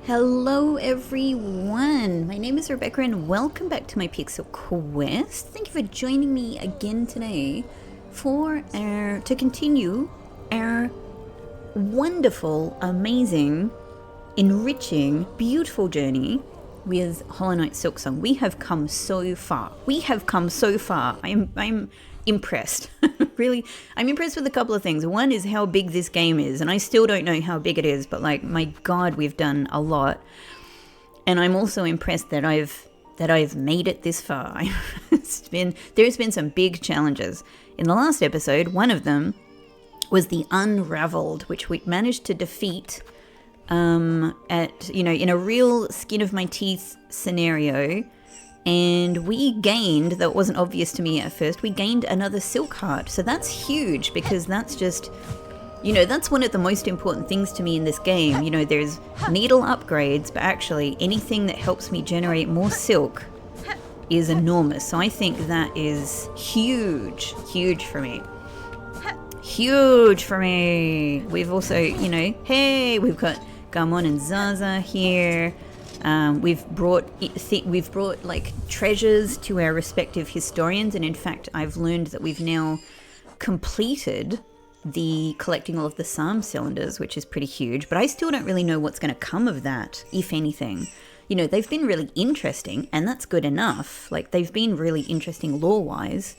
Hello everyone, my name is Rebecca and welcome back to my Pixel Quest. Thank you for joining me again today to continue our wonderful, amazing, enriching, beautiful journey with Hollow Knight Silksong. We have come so far. I'm impressed. Really, I'm impressed with a couple of things. One is how big this game is, and I still don't know how big it is, but like, my god, we've done a lot. And I'm also impressed that I've made it this far. There's been some big challenges. In the last episode, one of them was the Unraveled, which we managed to defeat in a real skin of my teeth scenario. And we gained, though it wasn't obvious to me at first, we gained another Silk Heart. So that's huge, because that's just, that's one of the most important things to me in this game. There's needle upgrades, but actually anything that helps me generate more silk is enormous. So I think that is huge for me. Huge for me. We've also, we've got Gamon and Zaza here. We've brought like treasures to our respective historians, and in fact I've learned that we've now completed the collecting all of the psalm cylinders, which is pretty huge, but I still don't really know what's going to come of that, if anything. They've been really interesting, and that's good enough. Like, they've been really interesting lore-wise,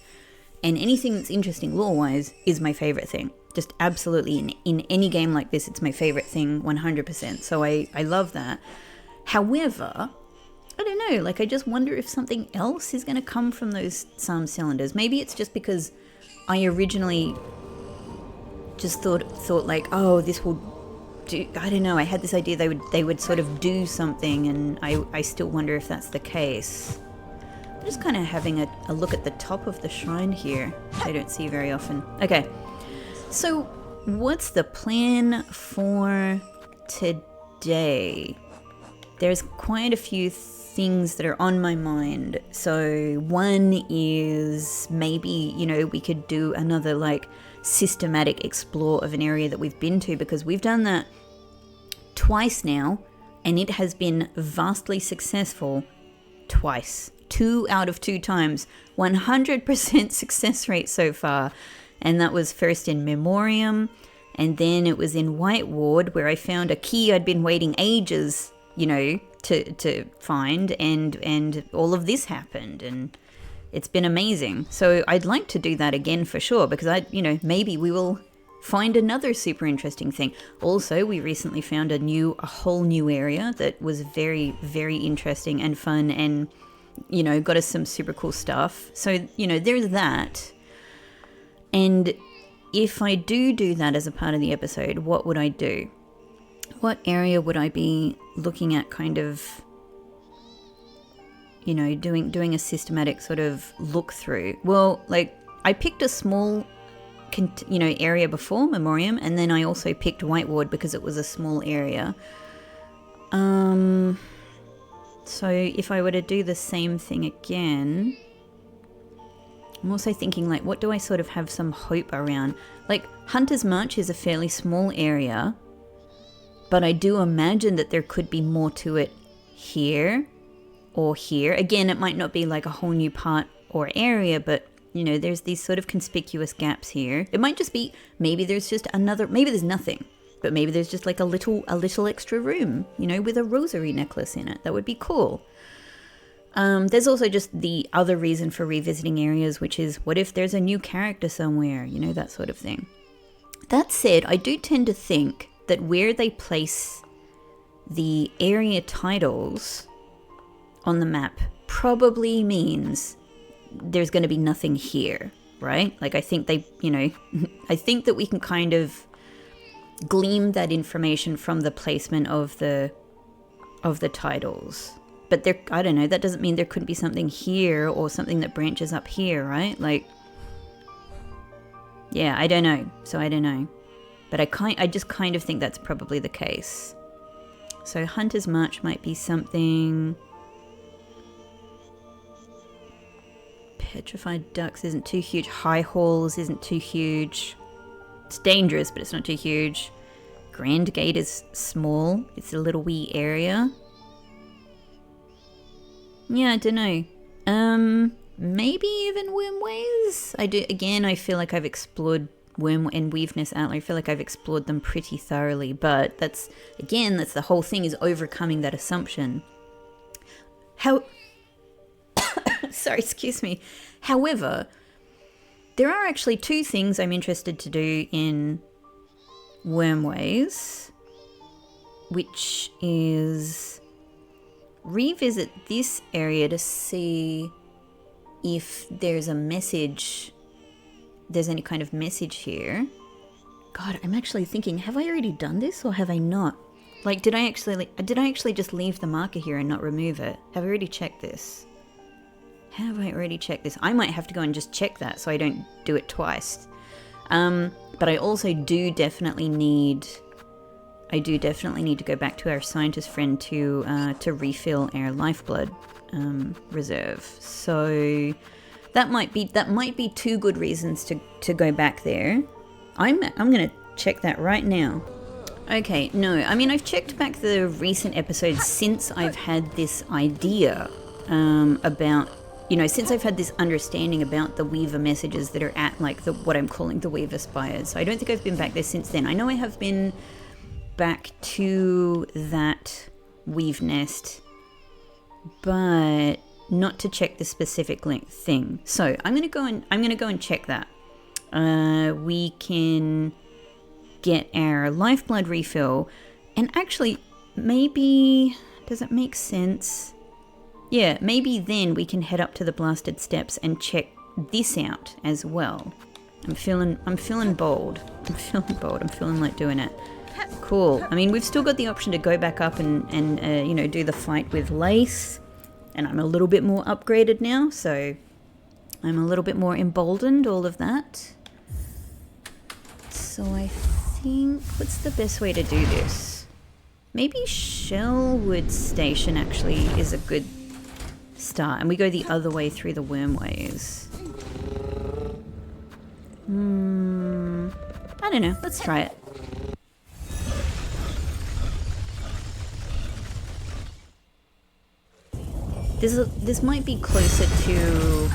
and anything that's interesting lore-wise is my favorite thing. Just absolutely, in any game like this, it's my favorite thing 100%, so I love that. However, I don't know, I just wonder if something else is going to come from those psalm cylinders. Maybe it's just because I originally just thought like, oh, this will do, I don't know, I had this idea they would sort of do something, and I still wonder if that's the case. I'm just kind of having a look at the top of the shrine here, which I don't see very often. Okay, so what's the plan for today? There's quite a few things that are on my mind. So one is maybe, we could do another systematic explore of an area that we've been to, because we've done that twice now, and it has been vastly successful twice. 2 out of 2 times. 100% success rate so far. And that was first in Memoriam, and then it was in White Ward, where I found a key I'd been waiting ages to find, and all of this happened, and it's been amazing. So I'd like to do that again for sure, because maybe we will find another super interesting thing. Also, we recently found a whole new area that was very, very interesting and fun, and got us some super cool stuff. So there's that. And if I do that as a part of the episode, what would I do? What area would I be looking at, kind of, doing a systematic sort of look through? Well, I picked a small, area before Memoriam, and then I also picked White Ward because it was a small area. So if I were to do the same thing again, I'm also thinking, what do I sort of have some hope around? Hunter's March is a fairly small area, but I do imagine that there could be more to it here or here. Again, it might not be a whole new part or area, but, there's these sort of conspicuous gaps here. It might just be, maybe there's just maybe there's nothing, but maybe there's just a little extra room, with a rosary necklace in it. That would be cool. There's also just the other reason for revisiting areas, which is, what if there's a new character somewhere, that sort of thing. That said, I do tend to think that where they place the area titles on the map probably means there's going to be nothing here, right? I think I think that we can kind of glean that information from the placement of the titles. But I don't know, that doesn't mean there couldn't be something here or something that branches up here, right? Yeah, I don't know. So I don't know. But I just kind of think that's probably the case. So Hunter's March might be something. Petrified Ducks isn't too huge. High Halls isn't too huge. It's dangerous, but it's not too huge. Grand Gate is small. It's a little wee area. Yeah, I don't know. Maybe even Wormways? I feel like I've explored Worm and Weaveness Outlet. I feel like I've explored them pretty thoroughly, but that's the whole thing, is overcoming that assumption. Sorry, excuse me. However, there are actually two things I'm interested to do in Wormways, which is revisit this area to see if there's any kind of message here. God, I'm actually thinking, have I already done this or have I not? Like, did I actually just leave the marker here and not remove it? Have I already checked this? I might have to go and just check that so I don't do it twice. But I also do definitely need to go back to our scientist friend to refill our lifeblood reserve. So that might be two good reasons to go back there. I'm gonna check that right now. Okay, no, I mean, I've checked back the recent episodes since I've had this idea about, since I've had this understanding about the Weaver messages that are at, like, what I'm calling the Weaver Spires. So I don't think I've been back there since then. I know I have been back to that Weave Nest, but not to check the specific thing. So I'm gonna go and check that. We can get our lifeblood refill, and actually, maybe, does it make sense? Yeah, maybe then we can head up to the blasted steps and check this out as well. I'm feeling bold. I'm feeling like doing it. Cool. I mean, we've still got the option to go back up and do the fight with Lace, and I'm a little bit more upgraded now, so I'm a little bit more emboldened, all of that. So I think, what's the best way to do this? Maybe Shellwood Station actually is a good start, and we go the other way through the Wormways. I don't know. Let's try it. This might be closer to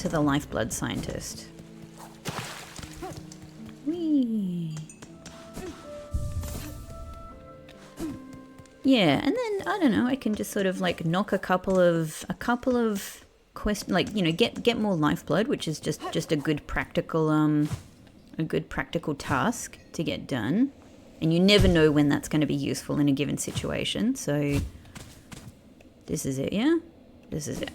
the lifeblood scientist. Whee. Yeah, and then I don't know, I can just sort of like knock a couple of questions, like, get more lifeblood, which is just a good practical task to get done. And you never know when that's going to be useful in a given situation, so this is it, yeah? This is it.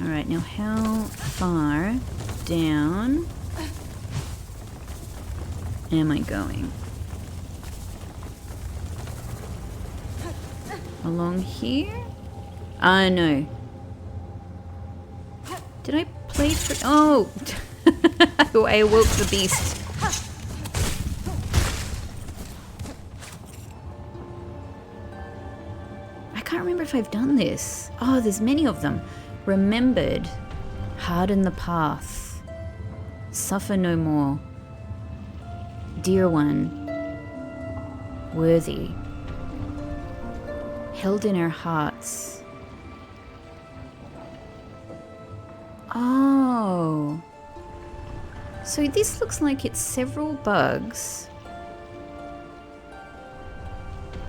Alright, now how far down am I going? Along here? No. Did I play for... Oh! I awoke the beast. I can't remember if I've done this. Oh, there's many of them. Remembered. Harden the path. Suffer no more. Dear one. Worthy. Held in our hearts. Oh. So this looks like it's several bugs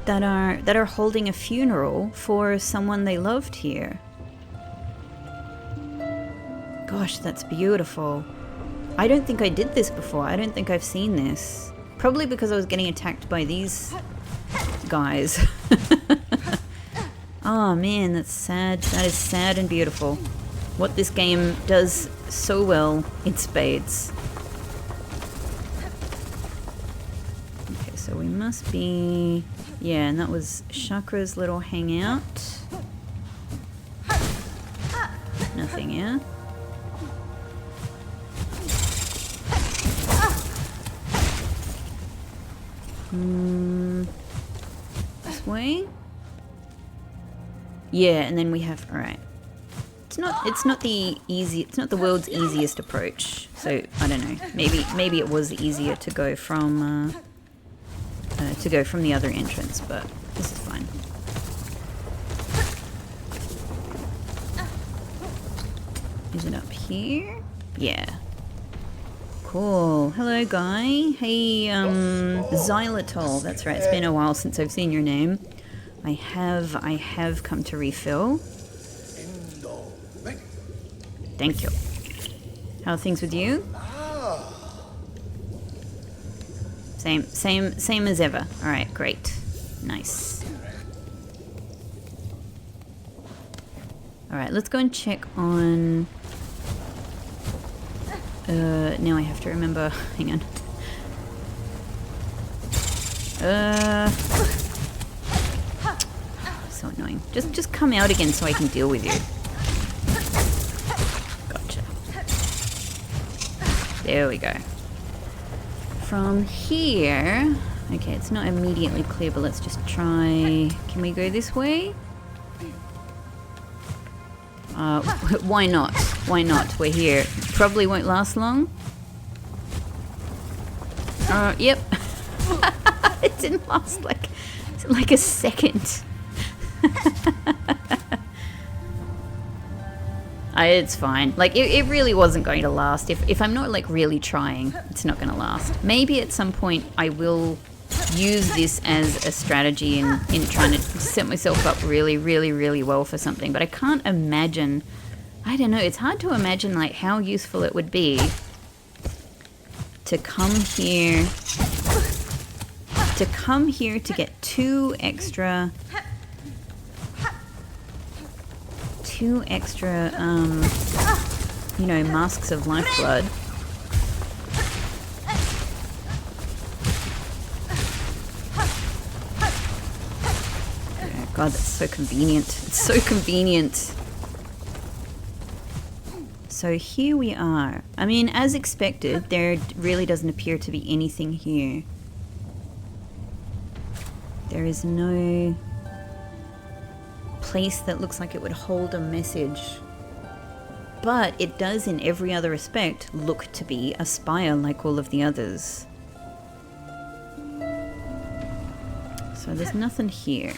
that are holding a funeral for someone they loved here. Gosh, that's beautiful. I don't think I did this before. I don't think I've seen this. Probably because I was getting attacked by these guys. Oh man, that's sad. That is sad and beautiful. What this game does so well in spades. Okay, so we must be... Yeah, and that was Chakra's little hangout. Nothing, yeah? This way? Yeah, and then we have... Alright. It's not the easy. It's not the world's easiest approach. So I don't know. Maybe it was easier to go from the other entrance, but this is fine. Is it up here? Yeah. Cool. Hello, guy. Hey, xylitol. That's right. It's been a while since I've seen your name. I have come to refill. Thank you. How are things with you? Same as ever. All right, great. Nice. All right, let's go and check on... now I have to remember. Hang on. So annoying. Just come out again so I can deal with you. Gotcha. There we go. From here... Okay, it's not immediately clear, but let's just try... Can we go this way? Why not? Why not? We're here. Probably won't last long. Yep. It didn't last like a second. It's fine. Like, it really wasn't going to last. If I'm not, like, really trying, it's not going to last. Maybe at some point I will use this as a strategy in trying to set myself up really, really, really well for something. But I can't imagine... I don't know. It's hard to imagine, like, how useful it would be to come here... to get two extra, you know, masks of lifeblood. Oh God, that's so convenient. It's so convenient. So here we are. I mean, as expected, there really doesn't appear to be anything here. There is no place that looks like it would hold a message. But it does, in every other respect, look to be a spire like all of the others. So there's nothing here.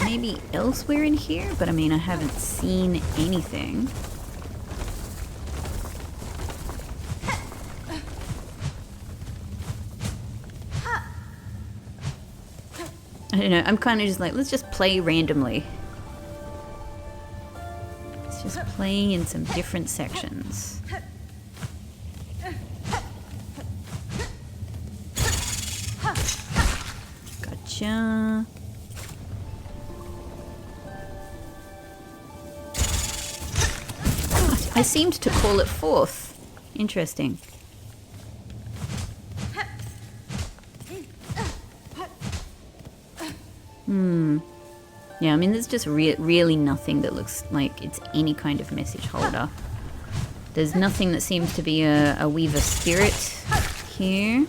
Maybe elsewhere in here, but I mean, I haven't seen anything. I don't know, I'm kind of just like, let's just play randomly. Let's just play in some different sections. Gotcha. I seemed to call it forth. Interesting. Yeah, I mean, there's just really nothing that looks like it's any kind of message holder. There's nothing that seems to be a Weaver spirit here.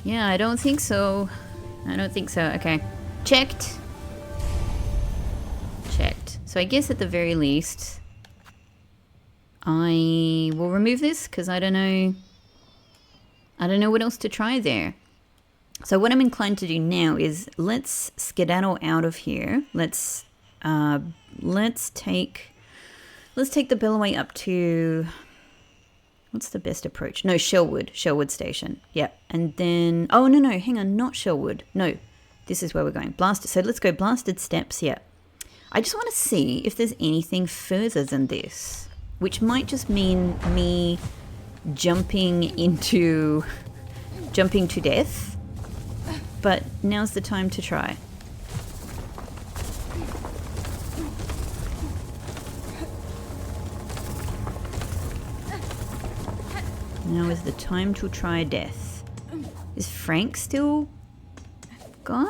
Yeah, I don't think so. I don't think so. Okay. Checked. Checked. So I guess at the very least, I will remove this because I don't know what else to try there. So what I'm inclined to do now is let's skedaddle out of here. Let's take the belloway up to... What's the best approach? No, Shellwood Station. Yeah, and then... Oh, no, hang on, not Shellwood. No, this is where we're going. Blasted. So let's go Blasted Steps, yeah. I just want to see if there's anything further than this, which might just mean me jumping to death, but now's the time to try. Now is the time to try death. Is Frank still gone?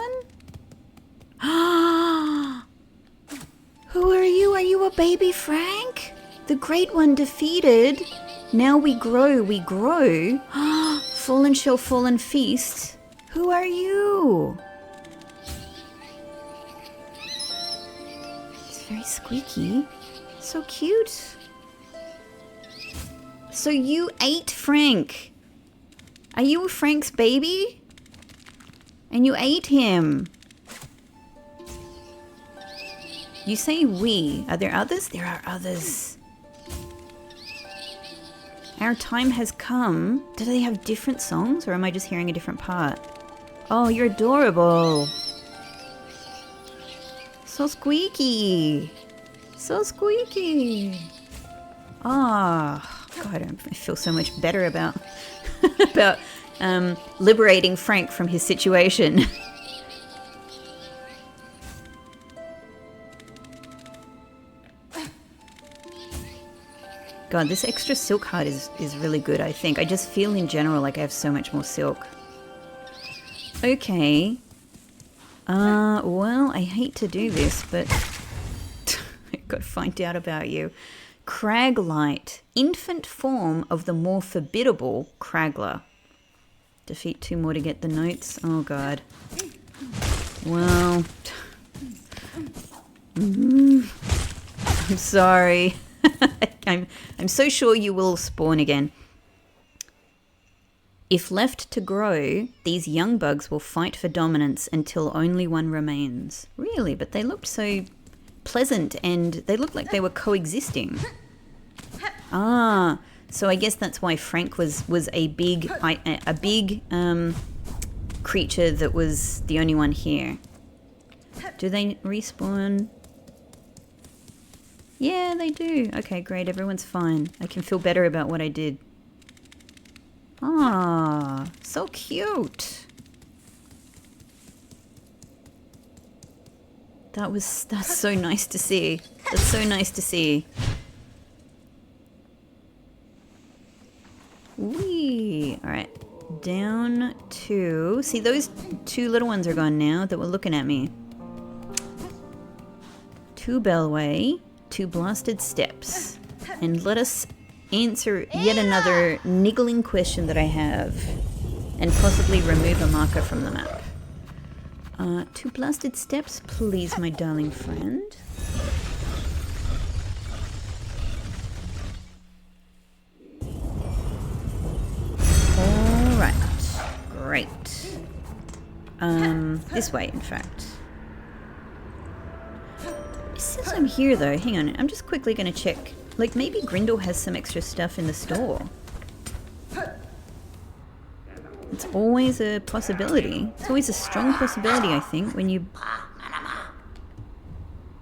Who are you? Are you a baby Frank? The Great One defeated. Now we grow, we grow. Fallen shall fall and feast. Who are you? It's very squeaky. So cute. So you ate Frank. Are you Frank's baby? And you ate him. You say we. Are there others? There are others. Our time has come. Do they have different songs or am I just hearing a different part? Oh, you're adorable. So squeaky. So squeaky. Ah, oh, God, I feel so much better about about liberating Frank from his situation. God, this extra silk heart is really good, I think. I just feel in general like I have so much more silk. Okay. Well, I hate to do this, but I've got to find out about you. Craglight, infant form of the more formidable Cragler. Defeat 2 more to get the notes. Oh, God. Well, I'm sorry. I'm so sure you will spawn again. If left to grow, these young bugs will fight for dominance until only one remains. Really? But they looked so pleasant and they looked like they were coexisting. Ah, so I guess that's why Frank was a big creature that was the only one here. Do they respawn? Yeah, they do. Okay, great. Everyone's fine. I can feel better about what I did. Ah, so cute. That's so nice to see. That's so nice to see. Whee! Alright. Down to... See, those 2 little ones are gone now that were looking at me. 2 Bellway, 2 Blasted Steps. And let us answer yet another niggling question that I have. And possibly remove a marker from the map. 2 Blasted Steps, please, my darling friend. Alright. Great. This way, in fact. It says I'm here, though. Hang on. I'm just quickly going to check. Like, maybe Grindel has some extra stuff in the store. It's always a possibility. It's always a strong possibility, I think, when you...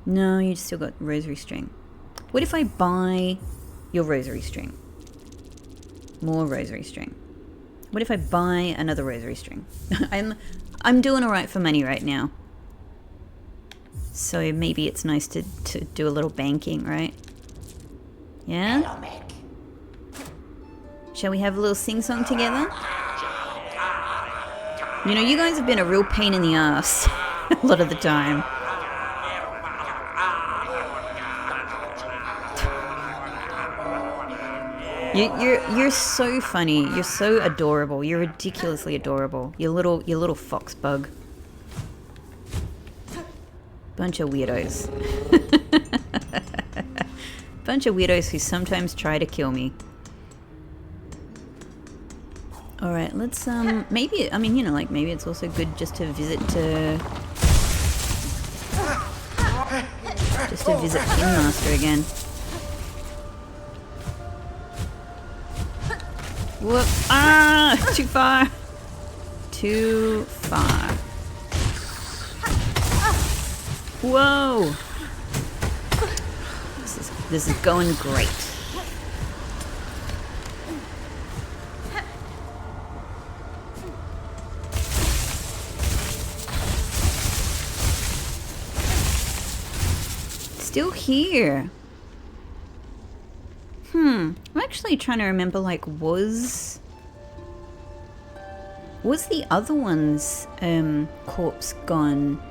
No, you still got rosary string. What if I buy your rosary string? More rosary string. What if I buy another rosary string? I'm doing alright for money right now. So maybe it's nice to do a little banking, right? Yeah? Hello, Mick. Shall we have a little sing-song together? You know, you guys have been a real pain in the ass a lot of the time. You're so funny. You're so adorable. You're ridiculously adorable. You little fox bug. Bunch of weirdos. Bunch of weirdos who sometimes try to kill me. Alright, let's, maybe, I mean, you know, like, maybe it's also good just to visit Pinmaster again. Whoop! Ah! Too far! Too far. Whoa! This is going great. Still here. I'm actually trying to remember, like, was the other one's corpse gone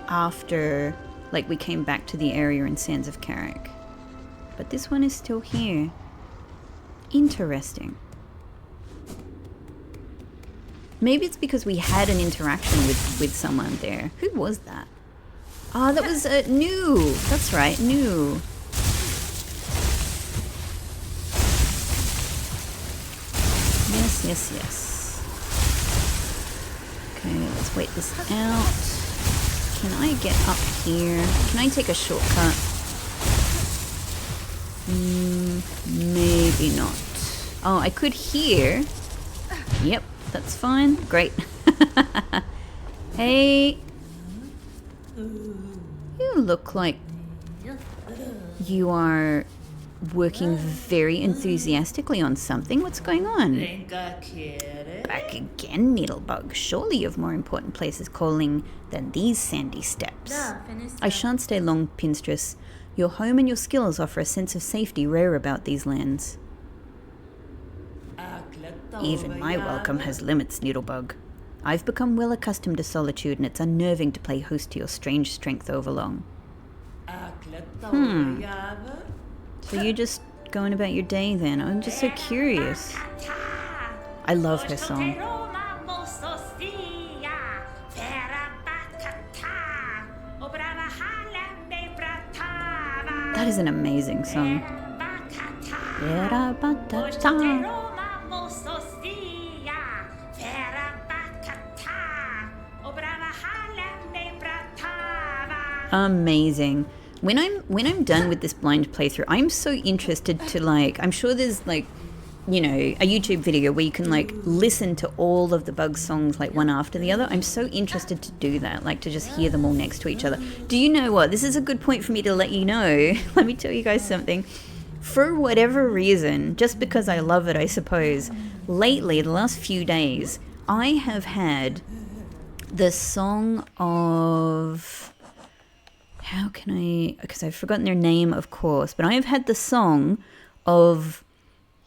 after, like, we came back to the area in Sands of Carrick? But this one is still here. Interesting. Maybe it's because we had an interaction with someone there. Who was that? Oh, that was New. That's right, New. Yes, yes, yes. Okay, let's wait this out. Can I get up here? Can I take a shortcut? Maybe not. Oh, I could hear. Yep, that's fine. Great. Hey. You look like you are working very enthusiastically on something. What's going on? Back again, Needlebug. Surely you have more important places calling than these sandy steppes. I shan't stay long, Pinstress. Your home and your skills offer a sense of safety rare about these lands. Even my welcome has limits, Needlebug. I've become well accustomed to solitude, and it's unnerving to play host to your strange strength overlong. So you're just going about your day then? I'm just so curious. I love her song. That is an amazing song. Amazing. When I'm done with this blind playthrough, I'm so interested to, like, I'm sure there's, like, you know, a YouTube video where you can, like, listen to all of the bug songs, like, one after the other. I'm so interested to do that, like, to just hear them all next to each other. Do you know what? This is a good point for me to let you know. Let me tell you guys something. For whatever reason, just because I love it, I suppose, lately, the last few days, I have had the song of... How can I... Because I've forgotten their name, of course. But I've had the song of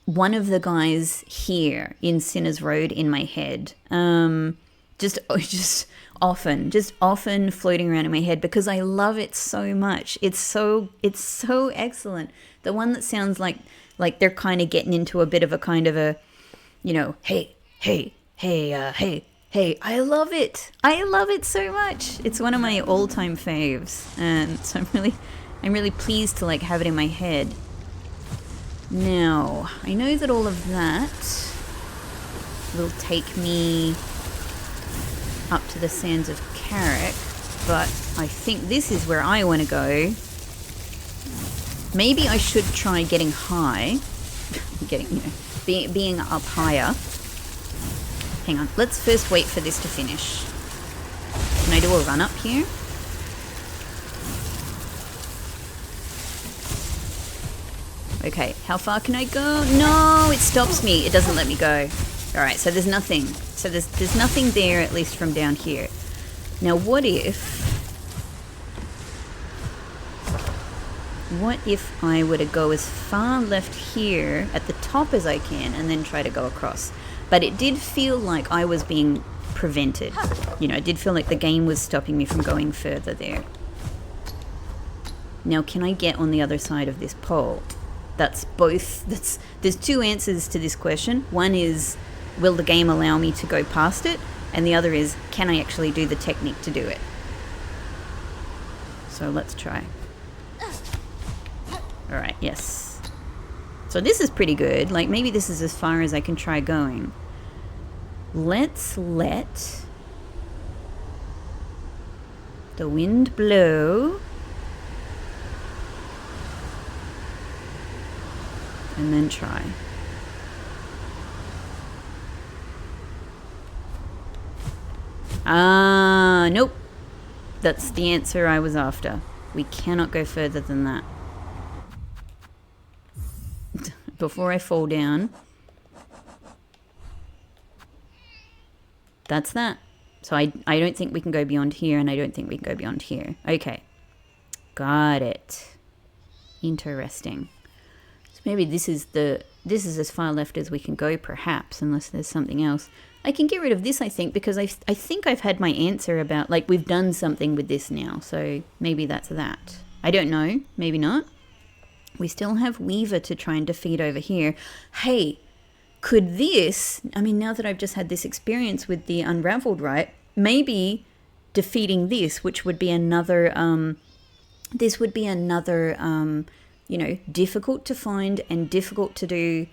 one of the guys here in Sinners Road in my head. Just often floating around in my head because I love it so much. It's so excellent. The one that sounds like they're kind of getting into a bit of a kind of a, you know, hey. I love it. I love it so much. It's one of my all-time faves, and so I'm really pleased to, like, have it in my head. Now, I know that all of that will take me up to the Sands of Carrick, but I think this is where I want to go. Maybe I should try getting high, being up higher. Hang on, let's first wait for this to finish. Can I do a run up here? Okay, how far can I go? No, it stops me. It doesn't let me go. Alright, so there's nothing. So there's nothing there, at least from down here. Now, what if I were to go as far left here at the top as I can and then try to go across? But it did feel like I was being prevented. You know, it did feel like the game was stopping me from going further there. Now, can I get on the other side of this pole? There's two answers to this question. One is, will the game allow me to go past it? And the other is, can I actually do the technique to do it? So let's try. Alright, yes. So this is pretty good. Like, maybe this is as far as I can try going. Let's let the wind blow. And then try. Nope. That's the answer I was after. We cannot go further than that. Before I fall down. That's that. So I don't think we can go beyond here, and I don't think we can go beyond here. Okay. Got it. Interesting. So Maybe this is as far left as we can go, perhaps, unless there's something else. I can get rid of this, I think, because I think I've had my answer about, like, we've done something with this now, so maybe that's that. I don't know, maybe not. We still have Weaver to try and defeat over here. Hey, could this, I mean, now that I've just had this experience with the Unraveled, right, maybe defeating this, which would be another, this would be another, you know, difficult to find and difficult to do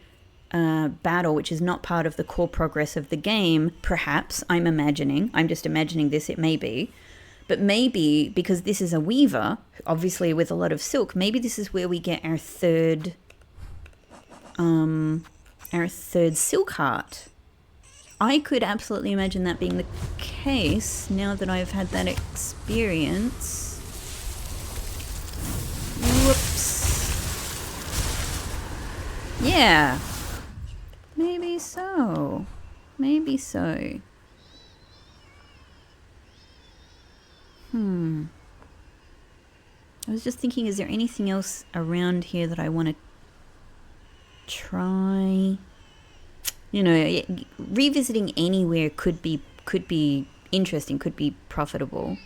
battle, which is not part of the core progress of the game, perhaps. I'm just imagining this, it may be. But maybe, because this is a Weaver, obviously with a lot of silk, maybe this is where we get our third silk heart. I could absolutely imagine that being the case now that I've had that experience. Whoops. Yeah. Maybe so. Maybe so. I was just thinking, is there anything else around here that I want to try? You know, revisiting anywhere could be interesting, could be profitable.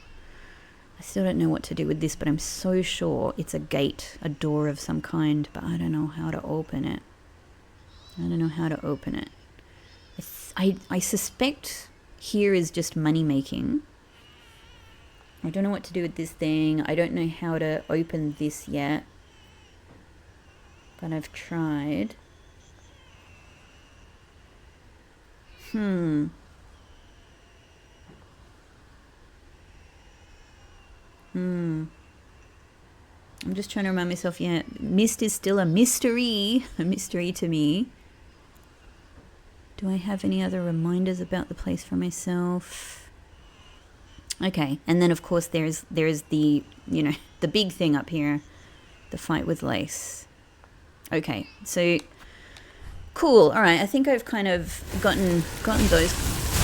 I still don't know what to do with this, but I'm so sure it's a gate, a door of some kind, but I don't know how to open it. I suspect here is just money making. I don't know what to do with this thing. I don't know how to open this yet, but I've tried. I'm just trying to remind myself, yeah, mist is still a mystery to me. Do I have any other reminders about the place for myself? Okay, and then of course there's the, you know, the big thing up here, the fight with Lace. Okay, so cool. All right, I think I've kind of gotten those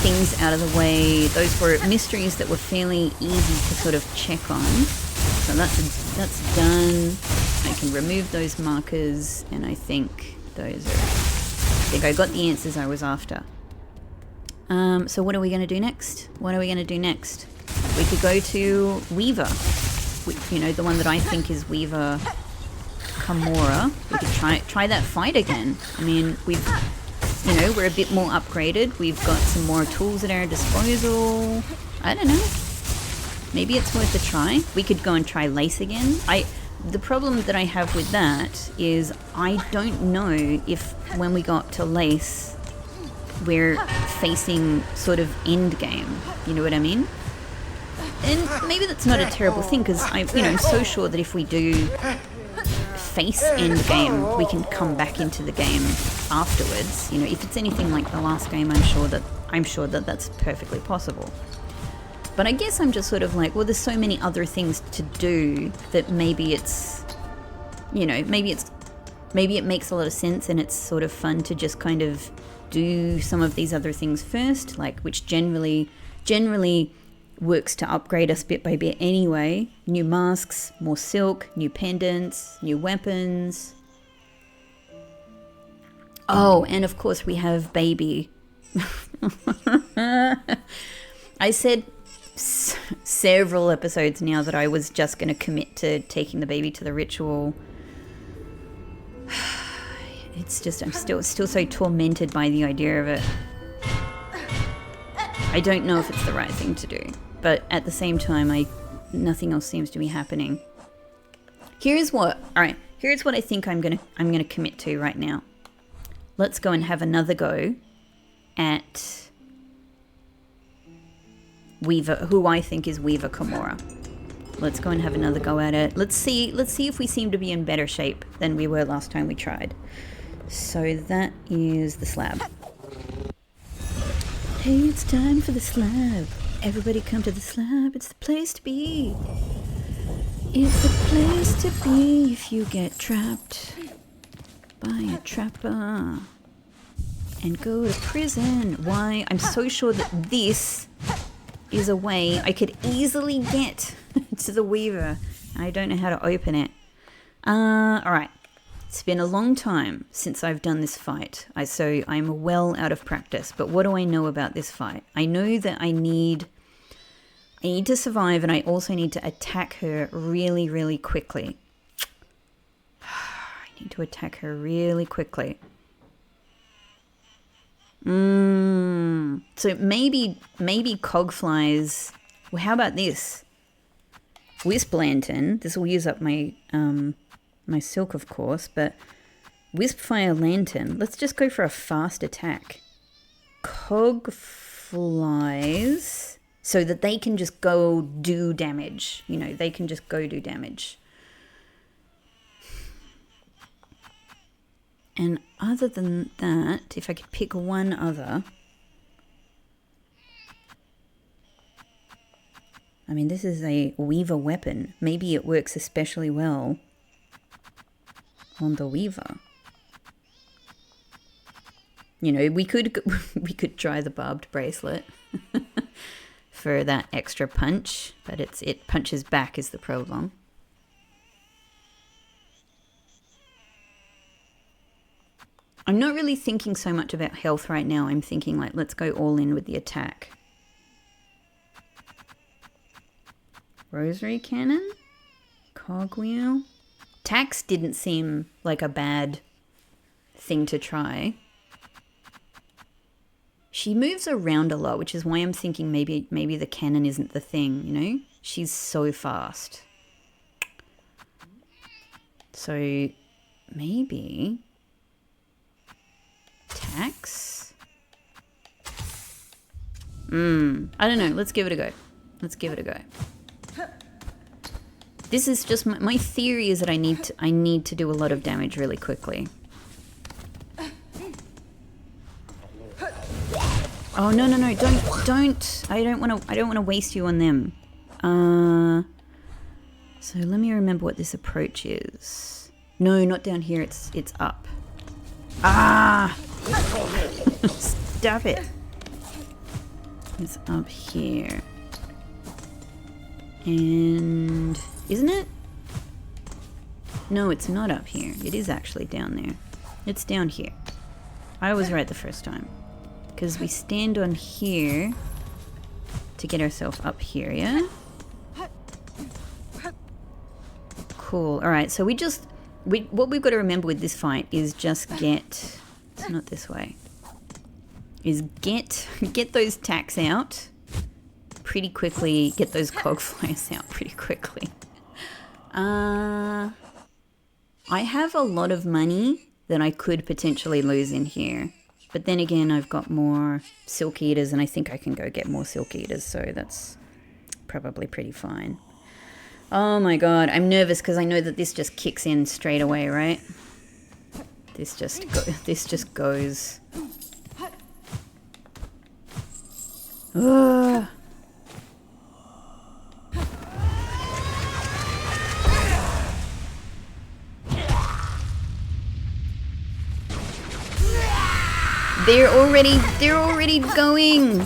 things out of the way. Those were mysteries that were fairly easy to sort of check on. So that's done. I can remove those markers, and I think I got the answers I was after. So what are we going to do next? We could go to Weaver, you know, the one that I think is Weaver Kimura. We could try that fight again. I mean, we're a bit more upgraded. We've got some more tools at our disposal. I don't know. Maybe it's worth a try. We could go and try Lace again. The problem that I have with that is I don't know if when we got to Lace, we're facing sort of end game. You know what I mean? And maybe that's not a terrible thing, because I'm so sure that if we do face end game, we can come back into the game afterwards. You know, if it's anything like the last game, I'm sure that that's perfectly possible. But I guess I'm just sort of like, well, there's so many other things to do that maybe it's, you know, maybe it makes a lot of sense, and it's sort of fun to just kind of do some of these other things first, like, which generally works to upgrade us bit by bit anyway. New masks, more silk, new pendants, new weapons. Oh, and of course we have baby. I said several episodes now that I was just going to commit to taking the baby to the ritual. It's just, I'm still so tormented by the idea of it. I don't know if it's the right thing to do, but at the same time, nothing else seems to be happening. Here's what I think I'm gonna commit to right now. Let's go and have another go at Weaver, who I think is Weaver Kimura. Let's go and have another go at it. Let's see if we seem to be in better shape than we were last time we tried. So that is the slab. Hey, it's time for the slab. Everybody come to the slab. It's the place to be. It's the place to be if you get trapped by a trapper and go to prison. Why? I'm so sure that this is a way I could easily get to the Weaver. I don't know how to open it. Alright. It's been a long time since I've done this fight, so I'm well out of practice. But what do I know about this fight? I know that I need to survive, and I also need to attack her really, really quickly. I need to attack her really quickly. So maybe cogflies. Well, how about this? Wisp lantern. This will use up my my silk, of course, but wisp fire lantern. Let's just go for a fast attack. Cogflies, so that they can just go do damage. You know, they can just go do damage. And other than that, if I could pick one other. I mean, this is a weaver weapon. Maybe it works especially well on the weaver. You know, we could try the barbed bracelet for that extra punch, but it punches back is the problem. I'm not really thinking so much about health right now. I'm thinking like, let's go all in with the attack. Rosary cannon? Cogwheel? Tax didn't seem like a bad thing to try. She moves around a lot, which is why I'm thinking maybe the cannon isn't the thing, you know? She's so fast. So maybe Tax? I don't know. Let's give it a go. Let's give it a go. This is just my theory is that I need to do a lot of damage really quickly. Oh no, don't. I don't want to waste you on them. So let me remember what this approach is. No, not down here. It's up. Ah! Stop it. It's up here. And isn't it? No, it's not up here. It is actually down there. It's down here. I was right the first time. Because we stand on here to get ourselves up here, yeah? Cool. Alright, so what we've got to remember with this fight is just get... It's not this way. Is get those tacks out pretty quickly. Get those cogflies out pretty quickly. I have a lot of money that I could potentially lose in here. But then again, I've got more silk eaters, and I think I can go get more silk eaters, so that's probably pretty fine. Oh my god, I'm nervous because I know that this just kicks in straight away, right? This just goes. Ugh. They're already going.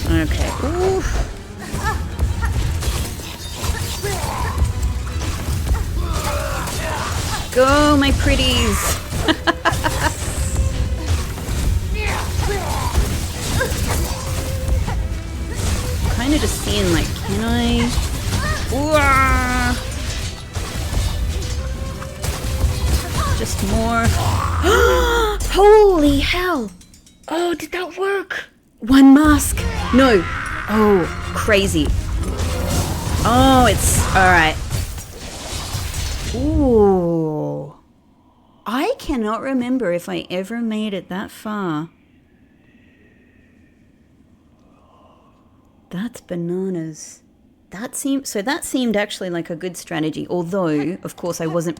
Okay. Oof. Go, my pretties. Kind of just seeing like, can I? Ooh. Just more. Holy hell! Oh, did that work? One mask. No. Oh, crazy. Oh, it's alright. Ooh. I cannot remember if I ever made it that far. That's bananas. That seemed actually like a good strategy. Although, of course, I wasn't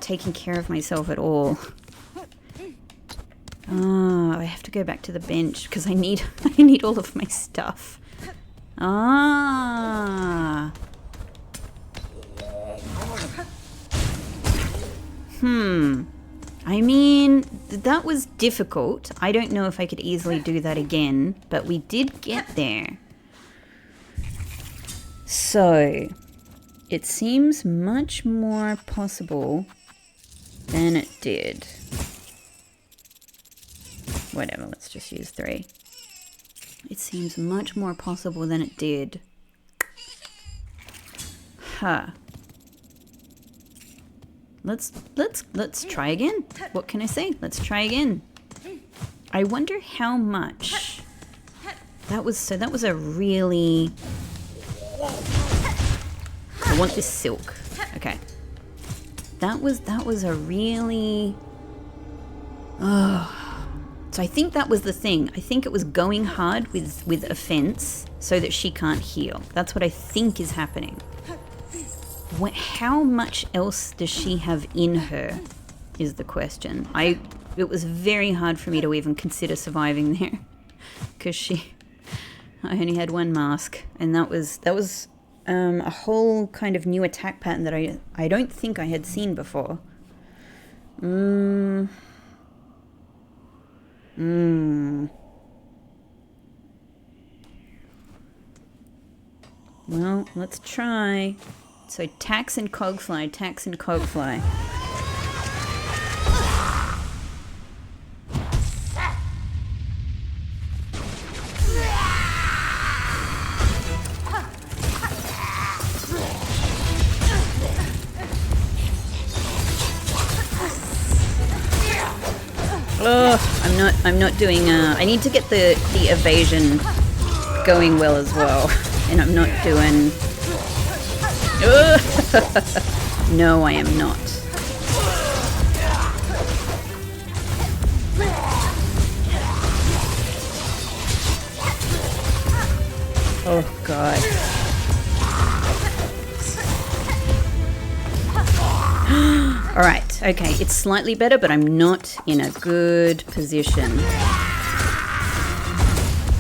taking care of myself at all. I have to go back to the bench because I need all of my stuff. I mean, that was difficult. I don't know if I could easily do that again, but we did get there. So, it seems much more possible than it did. Whatever, let's just use 3. It seems much more possible than it did. Huh. Let's try again. What can I say? Let's try again. I wonder how much. That was a really. I want this silk. Okay. That was a really. Oh. So I think that was the thing. I think it was going hard with offense so that she can't heal. That's what I think is happening. How much else does she have in her is the question. It was very hard for me to even consider surviving there because I only had 1 mask, and that was a whole kind of new attack pattern that I don't think I had seen before. Well, let's try. So tax and cogfly, tax and cogfly. Oh, I'm not doing, I need to get the evasion going well as well. And I'm not doing... No, I am not. Oh, God. All right, okay, it's slightly better, but I'm not in a good position.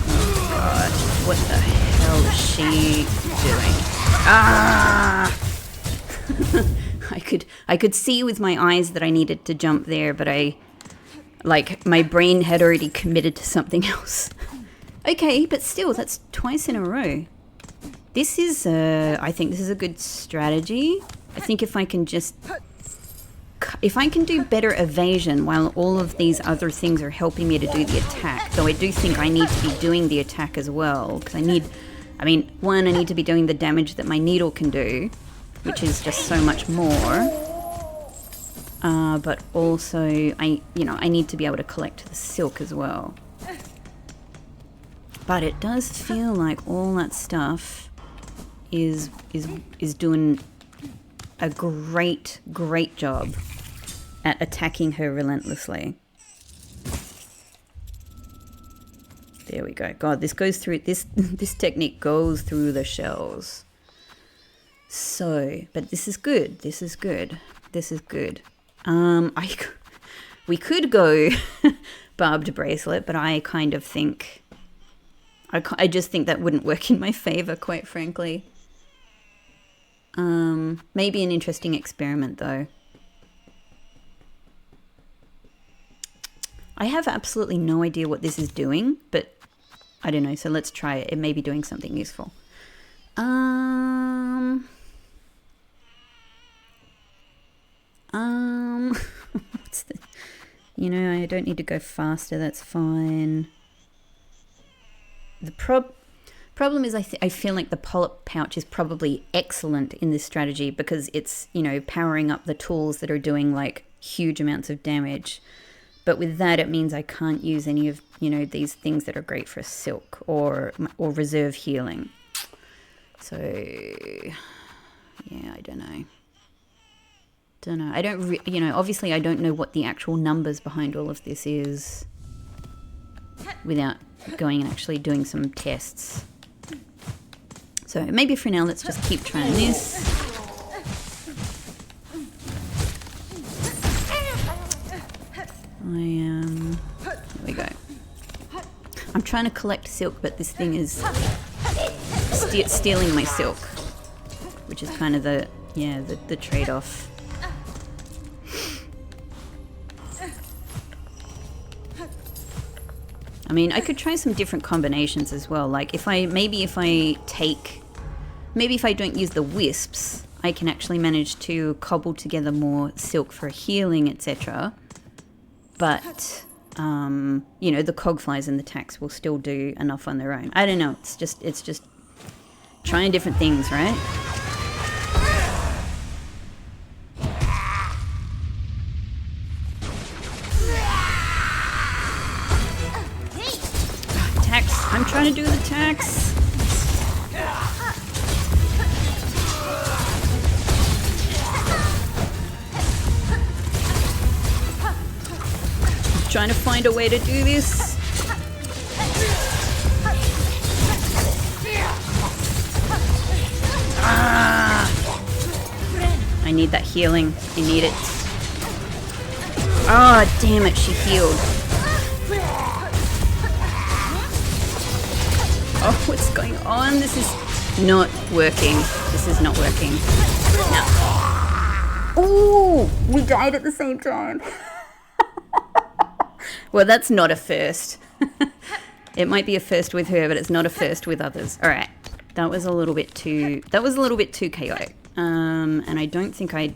Oh, God. What the hell is she doing? Ah! I could see with my eyes that I needed to jump there, but my brain had already committed to something else. Okay, but still, that's twice in a row. This is, I think this is a good strategy. I think if I can do better evasion while all of these other things are helping me to do the attack, though I do think I need to be doing the attack as well, because I need to be doing the damage that my needle can do, which is just so much more. But also, I need to be able to collect the silk as well. But it does feel like all that stuff is doing a great job at attacking her relentlessly. There we go. God, this goes through this technique goes through the shells. So, but this is good. This is good. This is good. We could go barbed bracelet, but I kind of think I just think that wouldn't work in my favor, quite frankly. Maybe an interesting experiment, though. I have absolutely no idea what this is doing, but I don't know, so let's try it. It may be doing something useful. What's the... I don't need to go faster, that's fine. The problem is I feel like the polyp pouch is probably excellent in this strategy because it's, powering up the tools that are doing, huge amounts of damage. But with that, it means I can't use any of, these things that are great for silk or reserve healing. So, yeah, I don't know. I don't, obviously I don't know what the actual numbers behind all of this is without going and actually doing some tests. So maybe for now, let's just keep trying this. Here we go. I'm trying to collect silk, but this thing is stealing my silk, which is kind of the trade-off. I mean, I could try some different combinations as well. Like if I take maybe if I don't use the wisps, I can actually manage to cobble together more silk for healing, etc. But, you know, the cogflies and the tacks will still do enough on their own. I don't know. It's just trying different things, right? Tacks. I'm trying to do the tacks. Trying to find a way to do this. Ah! I need that healing. I need it. Oh, damn it, she healed. Oh, what's going on? This is not working. This is not working. No. Ooh, we died at the same time. Well, that's not a first. It might be a first with her, but it's not a first with others. All right, that was a little bit too chaotic. And I don't think I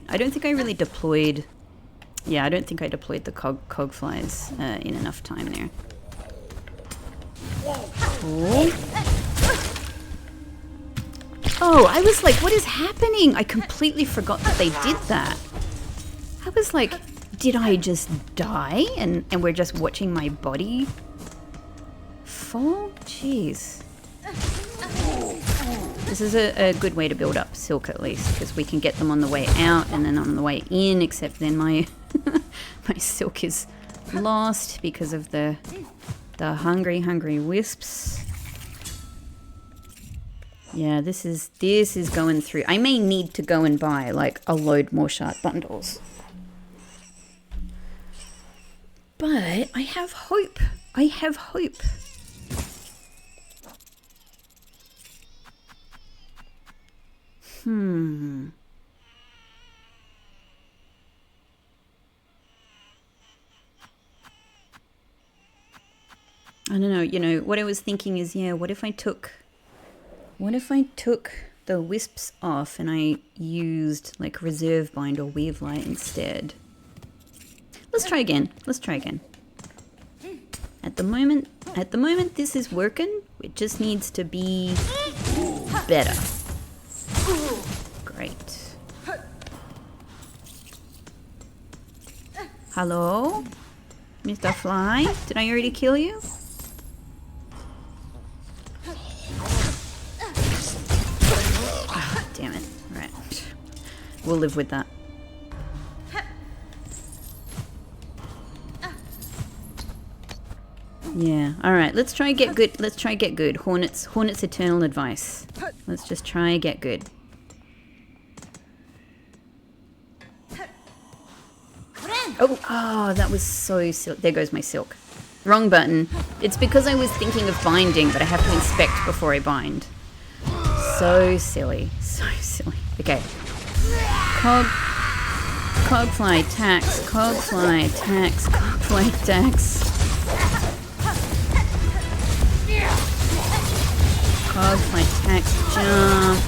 really deployed. Yeah, I don't think I deployed the cog flies in enough time there. Cool. Oh, I was like, what is happening? I completely forgot that they did that. I was like, did I just die and we're just watching my body fall? Jeez. This is a good way to build up silk at least, because we can get them on the way out and then on the way in, except then my my silk is lost because of the hungry wisps. Yeah, this is going through. I may need to go and buy like a load more shard bundles. But I have hope. I have hope. I don't know, you know, what I was thinking is, yeah, what if I took the wisps off and I used like reserve bind or weave light instead? Let's try again. At the moment this is working. It just needs to be better. Great. Hello? Mr. Fly? Did I already kill you? Ah, damn it. Right. We'll live with that. Yeah. All right. Let's try get good. Hornet's eternal advice. Let's just try get good. Oh, that was so silk. There goes my silk. Wrong button. It's because I was thinking of binding, but I have to inspect before I bind. So silly. So silly. Okay. Cogfly tax. Cogfly tax. Cogfly tax. Cogfly tax. Jump.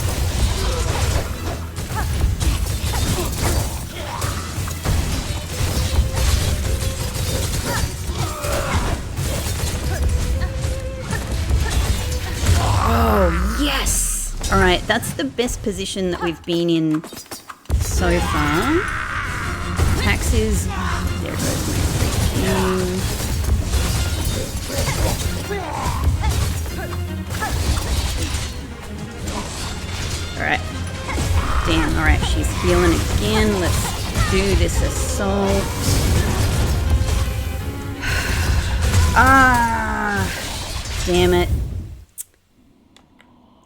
Oh, yes! Alright, that's the best position that we've been in so far. Tax is... Oh, there goes my freaking... Alright. Damn, alright, she's healing again. Let's do this assault. Ah! Damn it.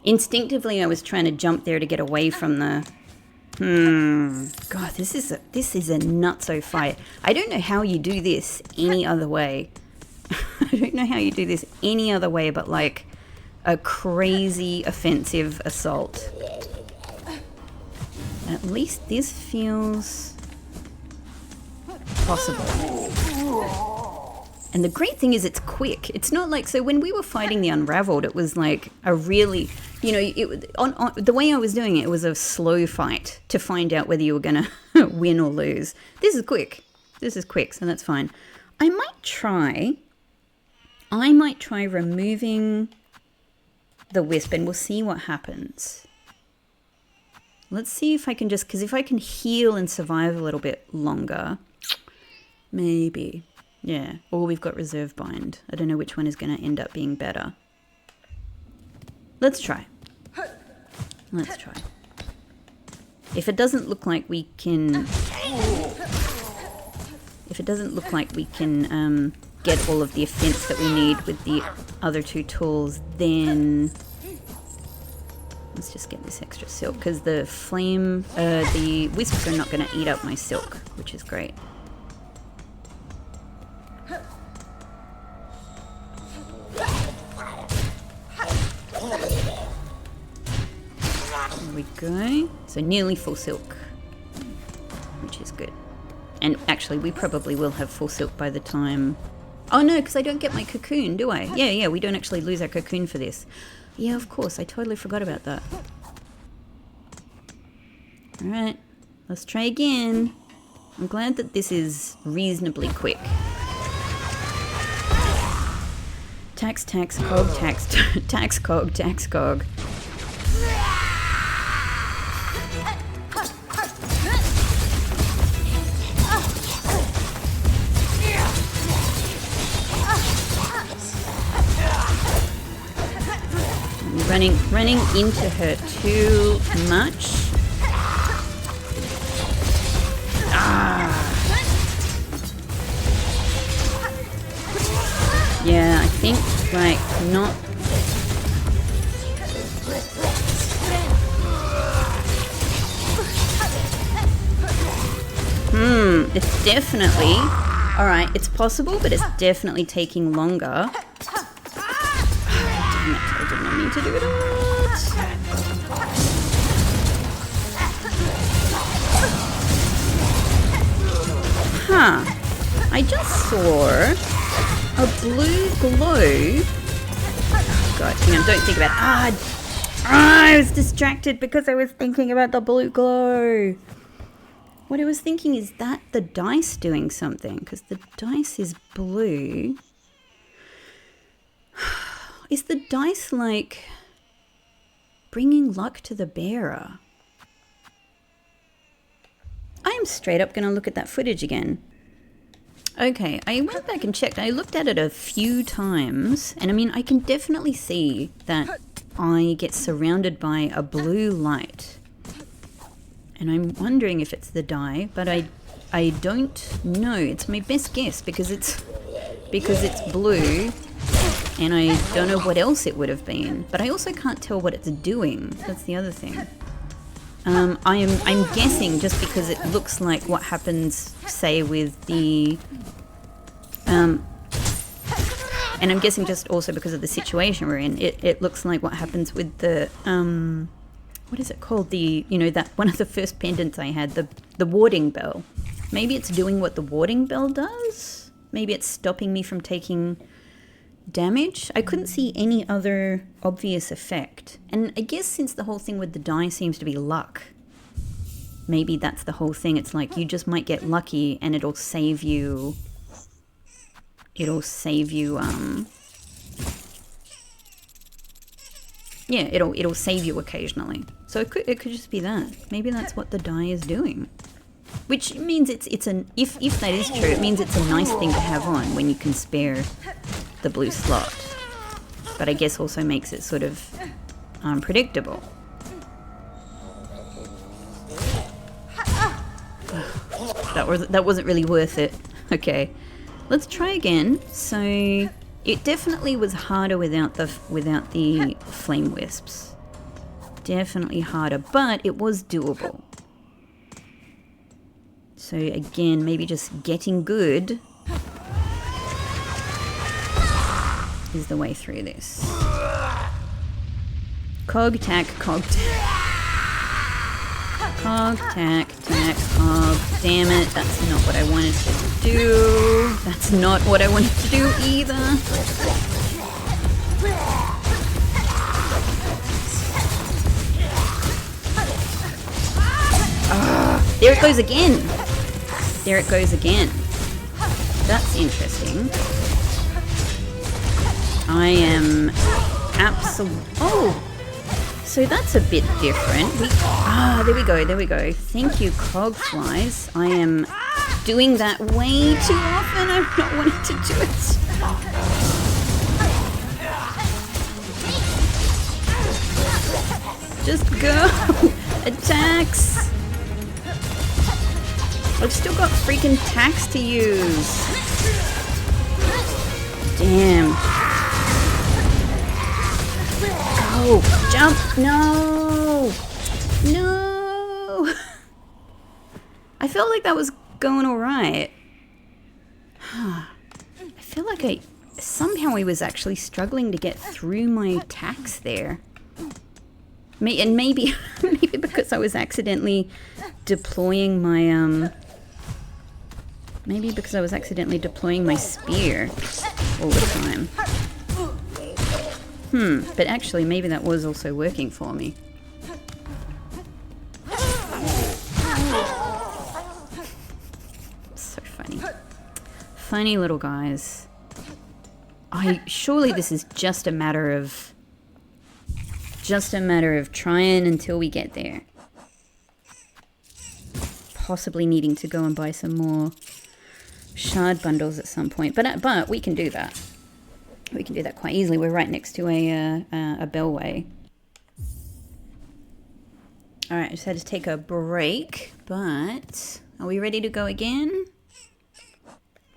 Instinctively, I was trying to jump there to get away from the... God, this is a nutso fight. I don't know how you do this any other way. I don't know how you do this any other way but like a crazy offensive assault. At least this feels possible. And the great thing is it's quick. It's not like, so when we were fighting the Unraveled, it was like a really, you know, on the way I was doing it, it was a slow fight to find out whether you were going to win or lose. This is quick. So that's fine. I might try removing the wisp and we'll see what happens. Let's see if I can just, because if I can heal and survive a little bit longer, maybe. Yeah, or we've got reserve bind. I don't know which one is going to end up being better. Let's try. If it doesn't look like we can... get all of the offense that we need with the other two tools, then... Let's just get this extra silk, because the wisps are not going to eat up my silk, which is great. There we go. So nearly full silk, which is good. And actually, we probably will have full silk by the time... Oh no, because I don't get my cocoon, do I? Yeah, we don't actually lose our cocoon for this. Yeah, of course, I totally forgot about that. Alright, let's try again. I'm glad that this is reasonably quick. Tax, cog, tax, cog. Running into her too much. Yeah, I think like not. It's definitely all right. It's possible, but it's definitely taking longer. Damn it! I did not mean to do it. I just saw a blue glow. Oh God, hang on, don't think about it. I was distracted because I was thinking about the blue glow. What I was thinking is that the dice doing something, because the dice is blue. Is the dice like bringing luck to the bearer? I am straight up going to look at that footage again. Okay, I went back and checked. I looked at it a few times, and I mean, I can definitely see that I get surrounded by a blue light. And I'm wondering if it's the die, but I don't know. It's my best guess because it's blue, and I don't know what else it would have been. But I also can't tell what it's doing. That's the other thing. I'm guessing just because it looks like what happens, say, with the... and I'm guessing just also because of the situation we're in, it looks like what happens with the... what is it called? The, you know, that one of the first pendants I had, the warding bell. Maybe it's doing what the warding bell does? Maybe it's stopping me from taking damage? I couldn't see any other obvious effect. And I guess since the whole thing with the die seems to be luck, maybe that's the whole thing. It's like you just might get lucky and it'll save you... yeah, it'll save you occasionally. So it could just be that. Maybe that's what the die is doing. Which means it's an if that is true, it means it's a nice thing to have on when you can spare the blue slot. But I guess also makes it sort of unpredictable. That wasn't really worth it. Okay. Let's try again. So it definitely was harder without the flame wisps. Definitely harder, but it was doable. So again, maybe just getting good is the way through this. Cog, tack, cog, tack. Cog, tack, tack, cog. Damn it, that's not what I wanted to do. That's not what I wanted to do either. There it goes again. There it goes again. That's interesting. I am absolutely... Oh! So that's a bit different. There we go, there we go. Thank you, cog flies. I am doing that way too often. I'm not wanting to do it. Just go! Attacks! I've still got freaking tacks to use. Damn. Go! Jump! No! No! I felt like that was going alright. I feel like somehow I was actually struggling to get through my tacks there. And maybe because I was accidentally deploying my maybe because I was accidentally deploying my spear all the time. But actually maybe that was also working for me. So funny. Funny little guys. Surely this is just a matter of trying until we get there. Possibly needing to go and buy some more shard bundles at some point. But we can do that. We can do that quite easily. We're right next to a bellway. Alright, I just had to take a break. But are we ready to go again?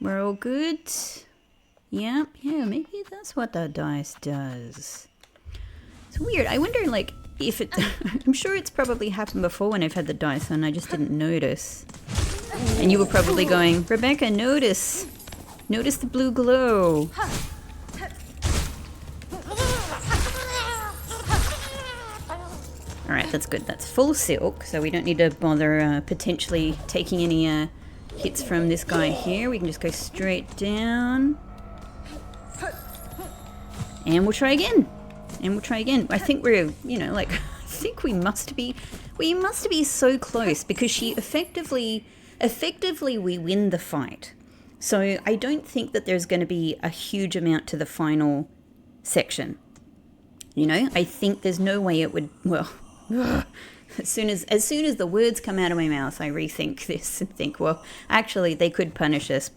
We're all good? Yep, yeah, maybe that's what the dice does. It's weird. I wonder, like, if it... I'm sure it's probably happened before when I've had the dice and I just didn't notice. And you were probably going, Rebecca, notice. Notice the blue glow. Alright, that's good. That's full silk, so we don't need to bother potentially taking any hits from this guy here. We can just go straight down. And we'll try again. And we'll try again. I think we're, you know, like, I think we must be so close because she effectively we win the fight. So I don't think that there's going to be a huge amount to the final section. You know, I think there's no way it would, well, as soon as the words come out of my mouth, I rethink this and think, well, actually they could punish us.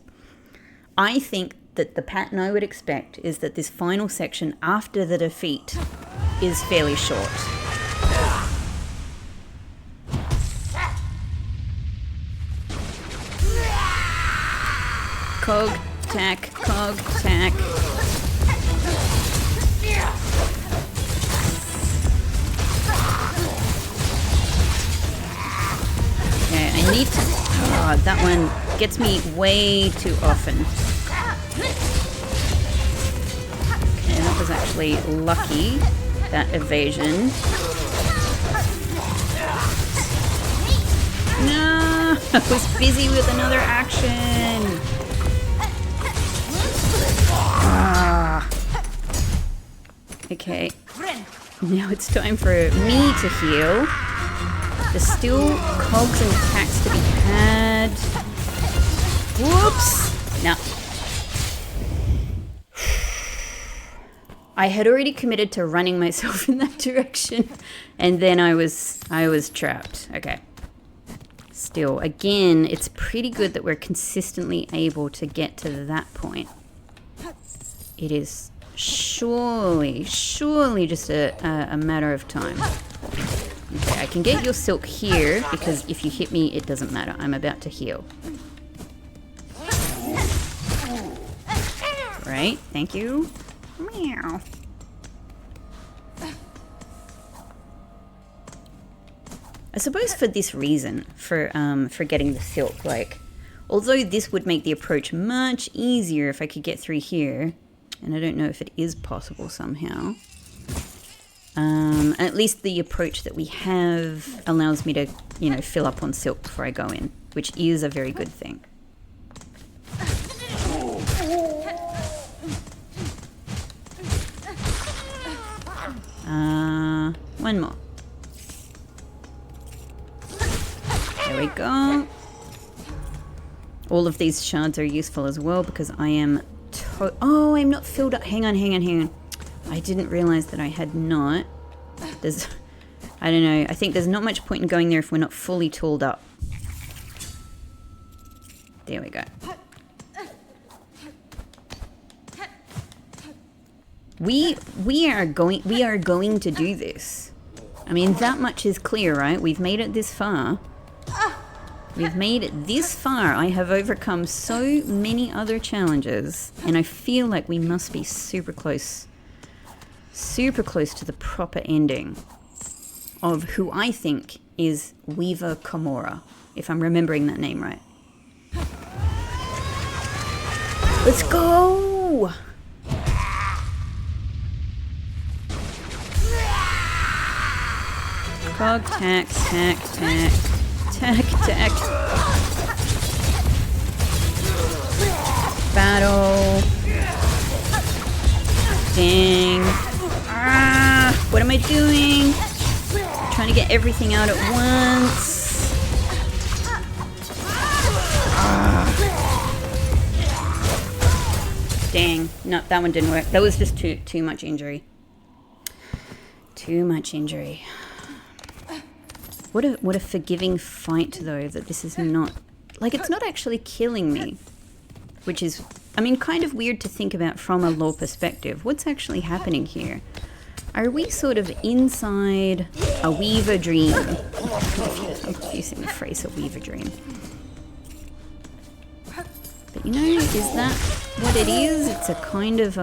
I think that the pattern I would expect is that this final section after the defeat is fairly short. Cog, tack, cog, tack. Okay, I need to... Oh, that one gets me way too often. Okay, that was actually lucky, that evasion. No! I was busy with another action! Ah. Okay. Now it's time for me to heal. There's still cogs and tacks to be had. Whoops! No. I had already committed to running myself in that direction, and then I was trapped. Okay. Still, again, it's pretty good that we're consistently able to get to that point. It is surely just a matter of time. Okay, I can get your silk here, because if you hit me, it doesn't matter. I'm about to heal. Right, thank you. Meow. I suppose for this reason, for getting the silk, like, although this would make the approach much easier if I could get through here, and I don't know if it is possible somehow. At least the approach that we have allows me to, you know, fill up on silk before I go in, which is a very good thing. One more. There we go. All of these shards are useful as well because I am... Oh, I'm not filled up. Hang on. I didn't realize that I had not. There's... I don't know. I think there's not much point in going there if we're not fully tooled up. There we go. We are going to do this. I mean, that much is clear, right? We've made it this far. We've made it this far. I have overcome so many other challenges, and I feel like we must be super close to the proper ending of who I think is Weaver Komora, if I'm remembering that name right. Let's go! Cog, tack. Battle. Dang. Ah, what am I doing? Trying to get everything out at once. Dang. No, that one didn't work. That was just too much injury. Too much injury. What a forgiving fight, though, that this is not... Like, it's not actually killing me. Which is, I mean, kind of weird to think about from a lore perspective. What's actually happening here? Are we sort of inside a Weaver dream? I'm using the phrase a Weaver dream. But you know, is that what it is? It's a kind of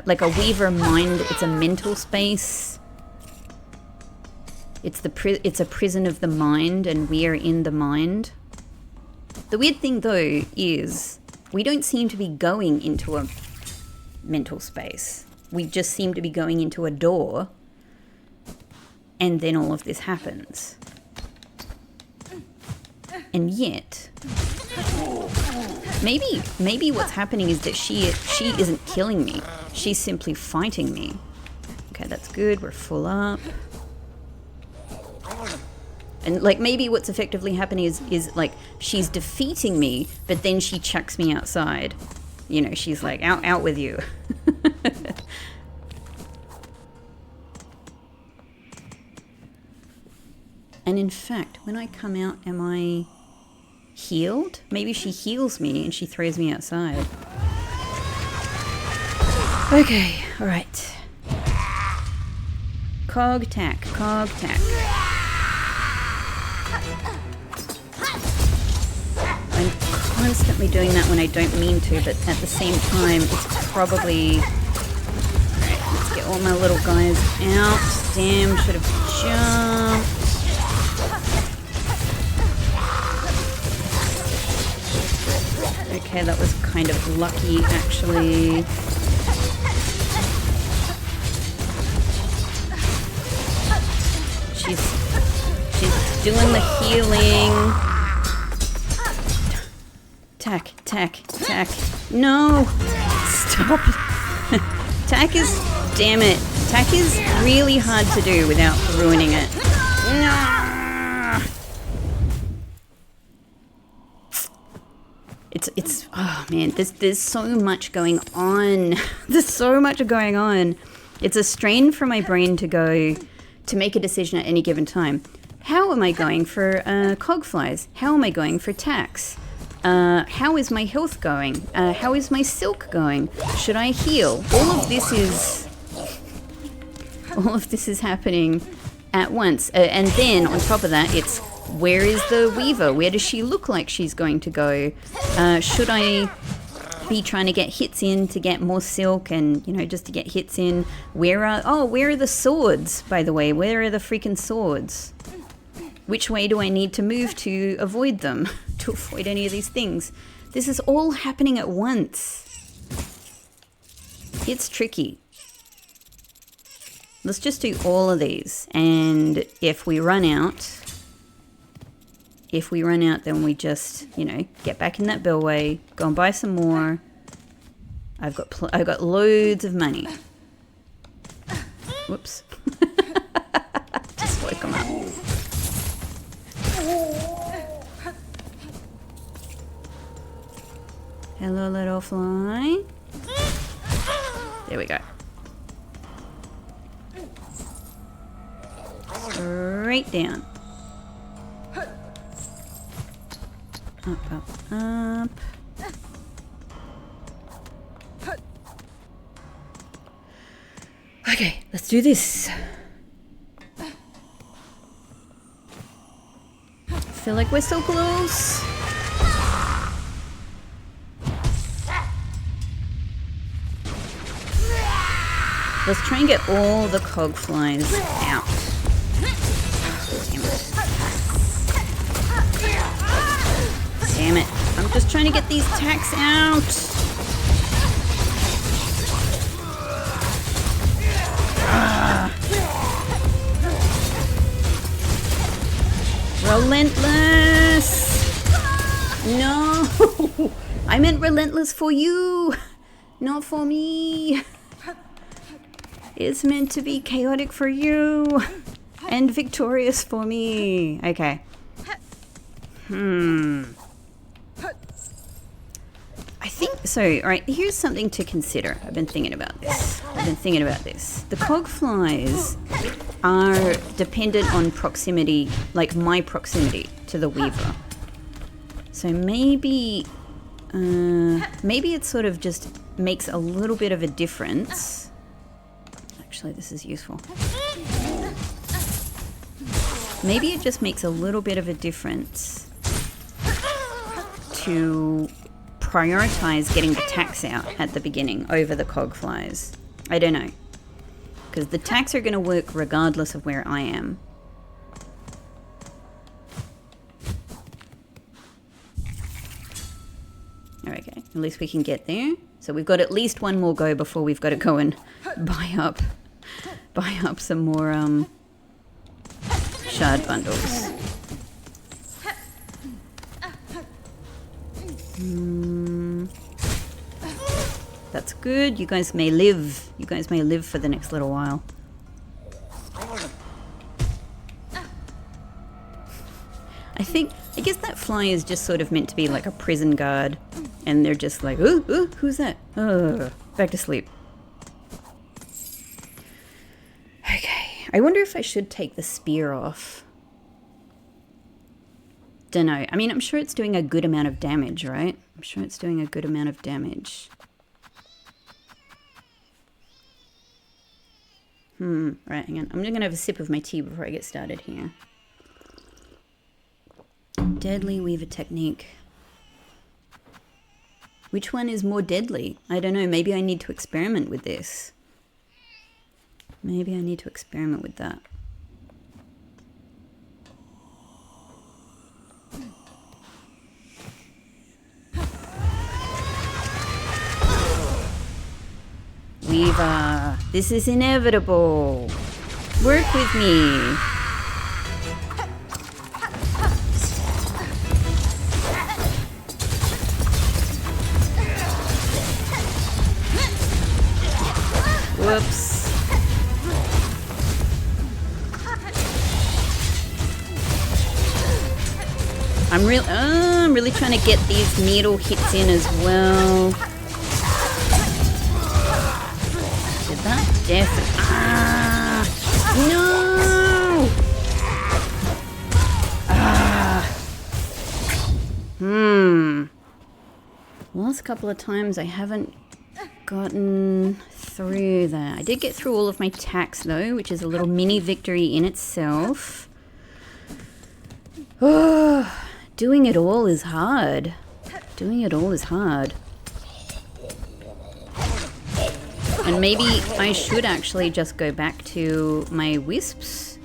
like a Weaver mind. It's a mental space. It's a prison of the mind, and we are in the mind. The weird thing, though, is we don't seem to be going into a mental space. We just seem to be going into a door, and then all of this happens. And yet, maybe what's happening is that she isn't killing me. She's simply fighting me. Okay, that's good. We're full up. And like maybe what's effectively happening is like she's defeating me, but then she chucks me outside. You know, she's like, out with you. And in fact, when I come out, am I healed? Maybe she heals me and she throws me outside. Okay, all right. Cog tack. I'm constantly doing that when I don't mean to, but at the same time, it's probably... Alright, let's get all my little guys out. Damn, should have jumped. Okay, that was kind of lucky, actually. She's doing the healing. Tack. No! Stop. Tack is... Damn it. Tack is really hard to do without ruining it. No! It's... Oh, man. There's so much going on. There's so much going on. It's a strain for my brain to go... to make a decision at any given time. How am I going for cogflies? How am I going for tacks? How is my health going? How is my silk going? Should I heal? All of this is happening at once. And then on top of that, it's where is the Weaver? Where does she look like she's going to go? Should I be trying to get hits in to get more silk and, you know, just to get hits in? Where are the swords, by the way? Where are the freaking swords? Which way do I need to move to avoid them? To avoid any of these things? This is all happening at once. It's tricky. Let's just do all of these. And if we run out, then we just, you know, get back in that bellway, go and buy some more. I've got loads of money. Whoops. Just woke them up. Hello, little fly. There we go. Straight down. Up, up, up. Okay, let's do this. I feel like we're so close. Let's try and get all the cog flies out. Damn it. I'm just trying to get these tacks out. Relentless! No! I meant relentless for you, not for me. It's meant to be chaotic for you and victorious for me. Okay. I think so. All right, here's something to consider. I've been thinking about this. The cog flies are dependent on proximity, like my proximity to the weaver. So maybe it sort of just makes a little bit of a difference. Actually, this is useful. Maybe it just makes a little bit of a difference to prioritize getting the tacks out at the beginning over the cog flies. I don't know. Because the tacks are going to work regardless of where I am. Okay, at least we can get there. So we've got at least one more go before we've got to go and buy up some more shard bundles. That's good. You guys may live. You guys may live for the next little while. I guess that fly is just sort of meant to be like a prison guard. And they're just like, ooh, who's that? Back to sleep. Okay. I wonder if I should take the spear off. Dunno. I mean, I'm sure it's doing a good amount of damage, right? I'm sure it's doing a good amount of damage. Right, hang on. I'm gonna have a sip of my tea before I get started here. Deadly weaver technique. Which one is more deadly? I don't know. Maybe I need to experiment with this. Maybe I need to experiment with that. Weaver, this is inevitable. Work with me. Whoops. I'm really trying to get these needle hits in as well. Did that definitely? No! Last couple of times I haven't gotten through that. I did get through all of my tacks though, which is a little mini victory in itself. Doing it all is hard. Doing it all is hard. And maybe I should actually just go back to my wisps.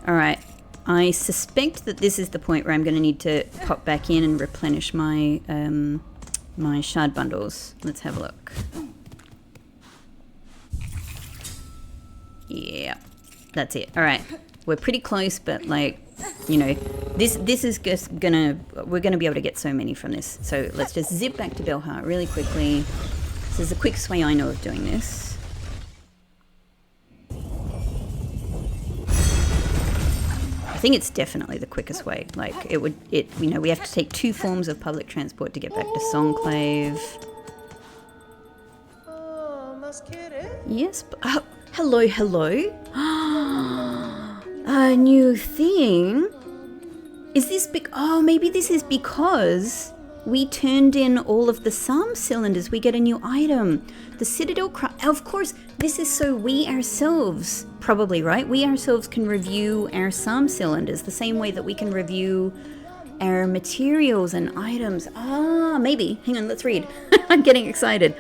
Alright, I suspect that this is the point where I'm going to need to pop back in and replenish my my shard bundles. Let's have a look. Yeah, that's it. Alright, we're pretty close, but like, you know, this is just we're gonna be able to get so many from this. So let's just zip back to Belhar really quickly. This is the quickest way I know of doing this. I think it's definitely the quickest way. Like we have to take 2 forms of public transport to get back to Songclave. Yes, oh, hello. A new thing? Is this oh, maybe this is because we turned in all of the SARM cylinders. We get a new item. The Citadel of course, this is so we ourselves, probably, right? We ourselves can review our SARM cylinders the same way that we can review our materials and items. Ah, maybe. Hang on, let's read. I'm getting excited.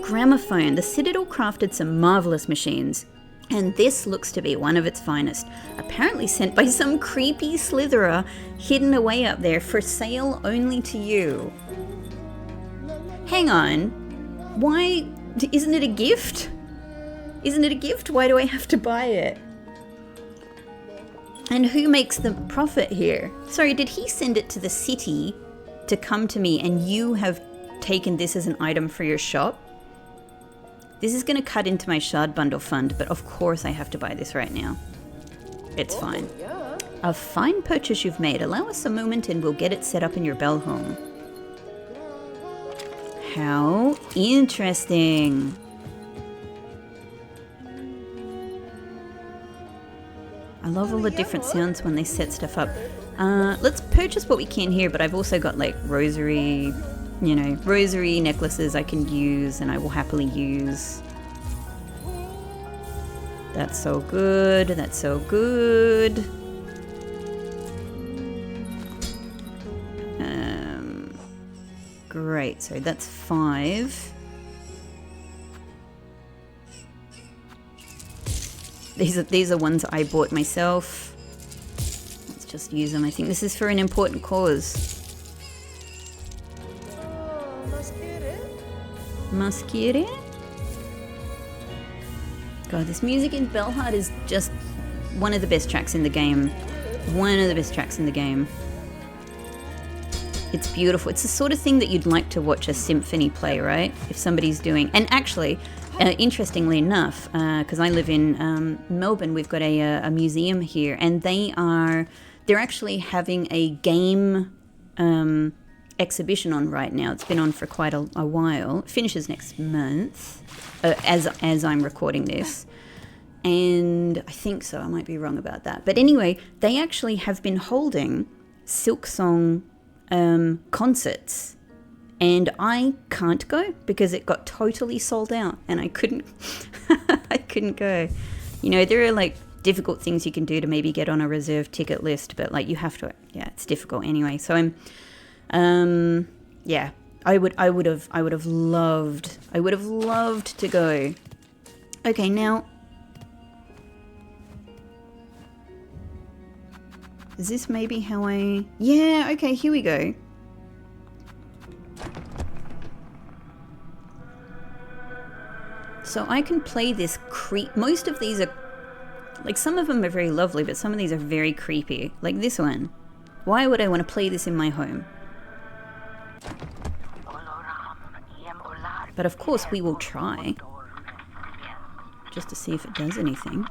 Gramophone. The Citadel crafted some marvelous machines, and this looks to be one of its finest. Apparently sent by some creepy slitherer hidden away up there for sale only to you. Hang on. Why? Isn't it a gift? Isn't it a gift? Why do I have to buy it? And who makes the profit here? Sorry, did he send it to the city to come to me and you have taken this as an item for your shop? This is going to cut into my shard bundle fund, but of course I have to buy this right now. It's fine. A fine purchase you've made. Allow us a moment and we'll get it set up in your bell home. How interesting. I love all the different sounds when they set stuff up. Let's purchase what we can here, but I've also got like rosary necklaces I can use and I will happily use. That's so good. That's so good. Great, so that's 5. These are ones I bought myself. Let's just use them. I think this is for an important cause. Masquire? God, this music in Bellheart is just one of the best tracks in the game. One of the best tracks in the game. It's beautiful. It's the sort of thing that you'd like to watch a symphony play, right? If somebody's doing... And actually, interestingly enough, because I live in Melbourne, we've got a museum here, and they're actually having a game exhibition on right now. It's been on for quite a while. It finishes next month, as I'm recording this. And I think so. I might be wrong about that. But anyway, they actually have been holding Silksong concerts, and I can't go because it got totally sold out and I couldn't I couldn't go. You know, there are like difficult things you can do to maybe get on a reserved ticket list, but like you have to, it's difficult anyway. So I'm I would have loved to go. Okay, now is this maybe how yeah, okay, here we go. So I can play this most of these are, like some of them are very lovely, but some of these are very creepy. Like this one. Why would I want to play this in my home? But of course we will try. Just to see if it does anything.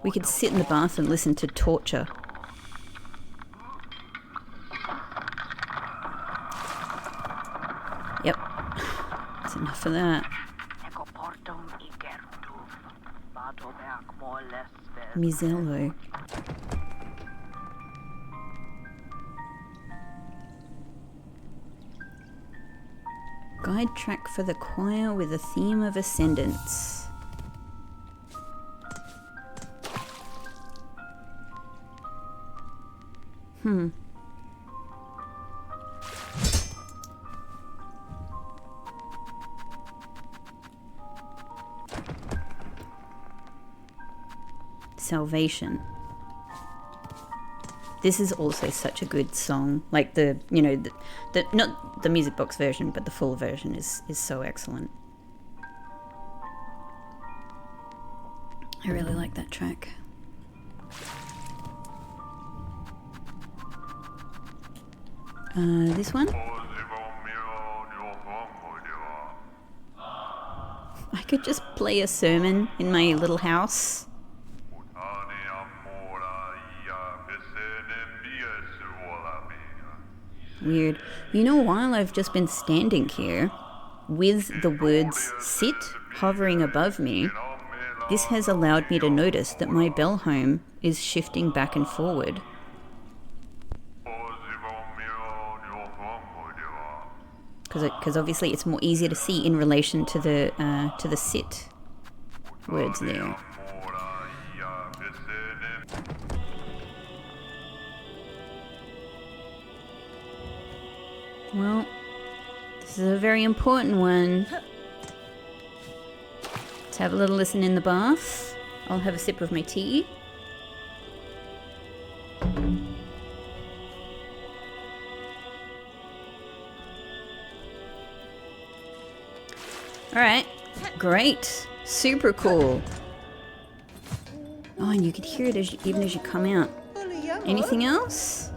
We could sit in the bath and listen to torture. Yep. That's enough of that. Mizello. Guide track for the choir with a theme of ascendance. Salvation. This is also such a good song. Like the not the music box version, but the full version is so excellent. I really like that track. This one? I could just play a sermon in my little house weird. You know, while I've just been standing here with the words sit hovering above me, this has allowed me to notice that my bell home is shifting back and forward. Because obviously it's more easier to see in relation to the sit words there. Well, this is a very important one. Let's have a little listen in the bath. I'll have a sip of my tea. Alright, great. Super cool. Oh, and you could hear it even as you come out. Anything else?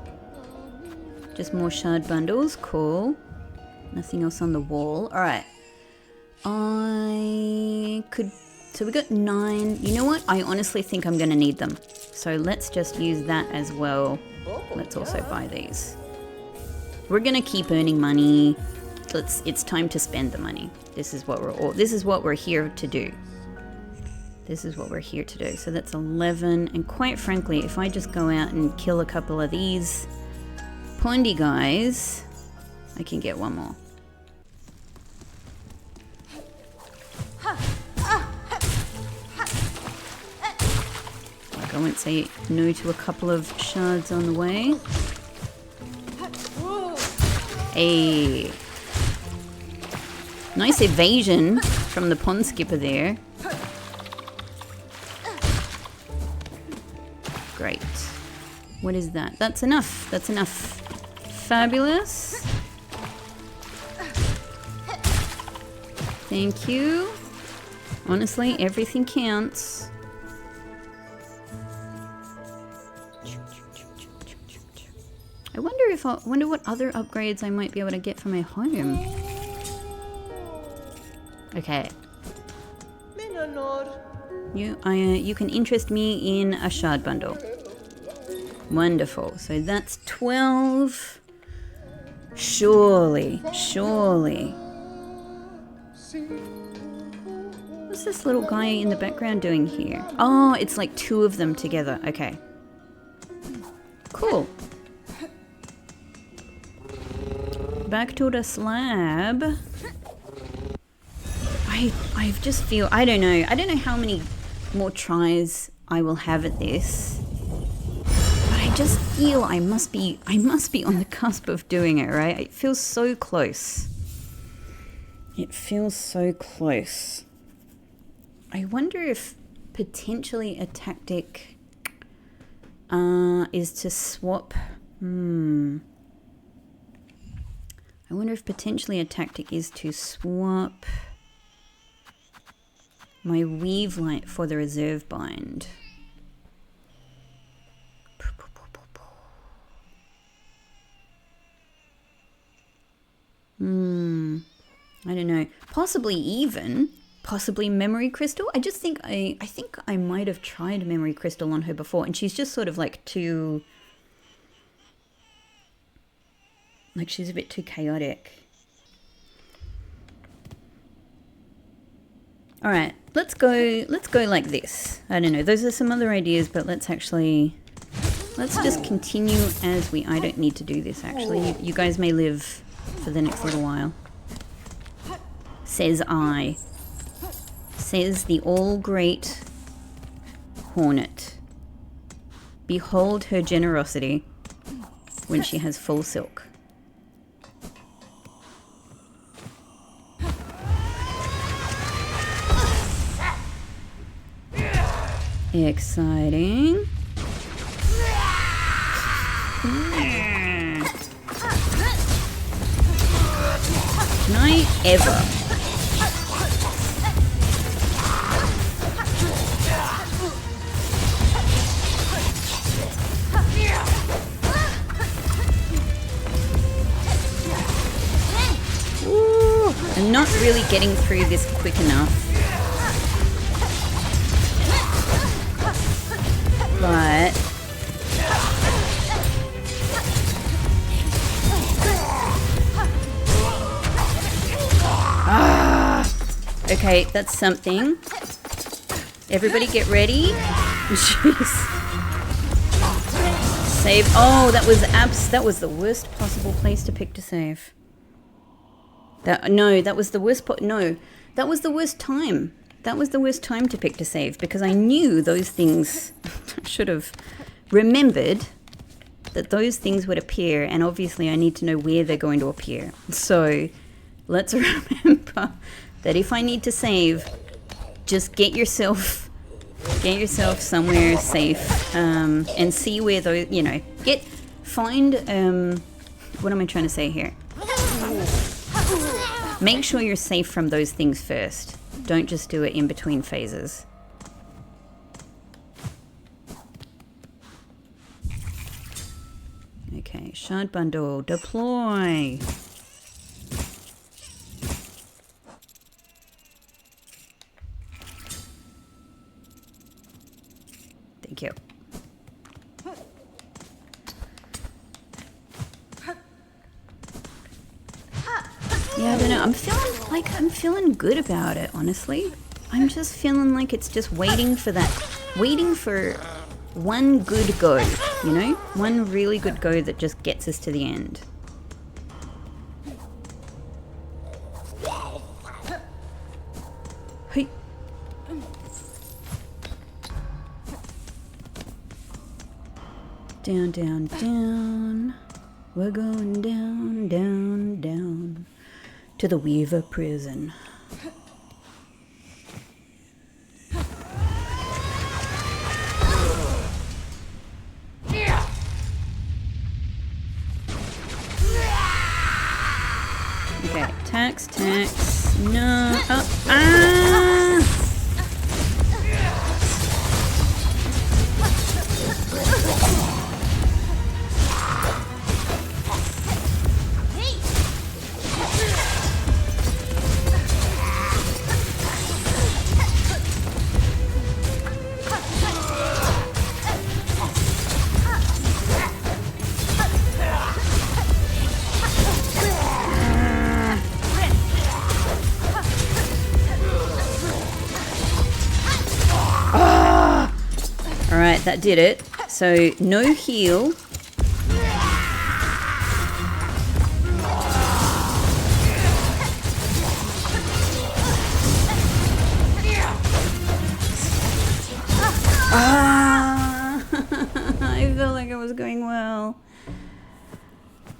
Just more shard bundles, cool. Nothing else on the wall. Alright. So we got 9. You know what? I honestly think I'm going to need them. So let's just use that as well. Let's also buy these. We're going to keep earning money. It's time to spend the money. This is what we're here to do. This is what we're here to do. So that's 11. And quite frankly, if I just go out and kill a couple of these pondy guys, I can get one more. Like, I won't say no to a couple of shards on the way. Hey. Nice evasion from the pond skipper there. Great. What is that? That's enough. That's enough. Fabulous. Thank you. Honestly, everything counts. I wonder what other upgrades I might be able to get for my home. Okay. You can interest me in a shard bundle. Wonderful. So that's 12. Surely. What's this little guy in the background doing here? Oh, it's like 2 of them together. Okay. Cool. Back to the slab. I just feel, I don't know how many more tries I will have at this. But I just feel I must be on the cusp of doing it, right? It feels so close. It feels so close. I wonder if potentially a tactic is to swap. I wonder if potentially a tactic is to swap my weave light for the reserve bind. I don't know. Possibly memory crystal. I just think I think I might have tried memory crystal on her before, and she's just sort of like too, like she's a bit too chaotic. All right, let's go like this. I don't know. Those are some other ideas, but let's just continue as I don't need to do this actually. You guys may live for the next little while. Says I. Says the all-great hornet. Behold her generosity when she has full silk. Exciting. Can I ever? Ooh, I'm not really getting through this quick enough. But Okay, that's something. Everybody get ready. Jeez. Save. Oh, that was the worst possible place to pick to save. That was the worst that was the worst time. That was the worst time to pick to save because I knew those things. I should have remembered that those things would appear, and obviously I need to know where they're going to appear. So let's remember that if I need to save, just get yourself somewhere safe, and see where those, find, what am I trying to say here? Make sure you're safe from those things first. Don't just do it in between phases. Okay, shard bundle, deploy. Thank you. Yeah, I don't know. I'm feeling good about it, honestly. I'm just feeling like it's just waiting for one good go, you know? One really good go that just gets us to the end. Hey. Down, down, down. We're going down, down, down to the Weaver prison. Okay, tax. No. Oh, ah! Alright, that did it. So, no heal. Ah! I felt like I was going well.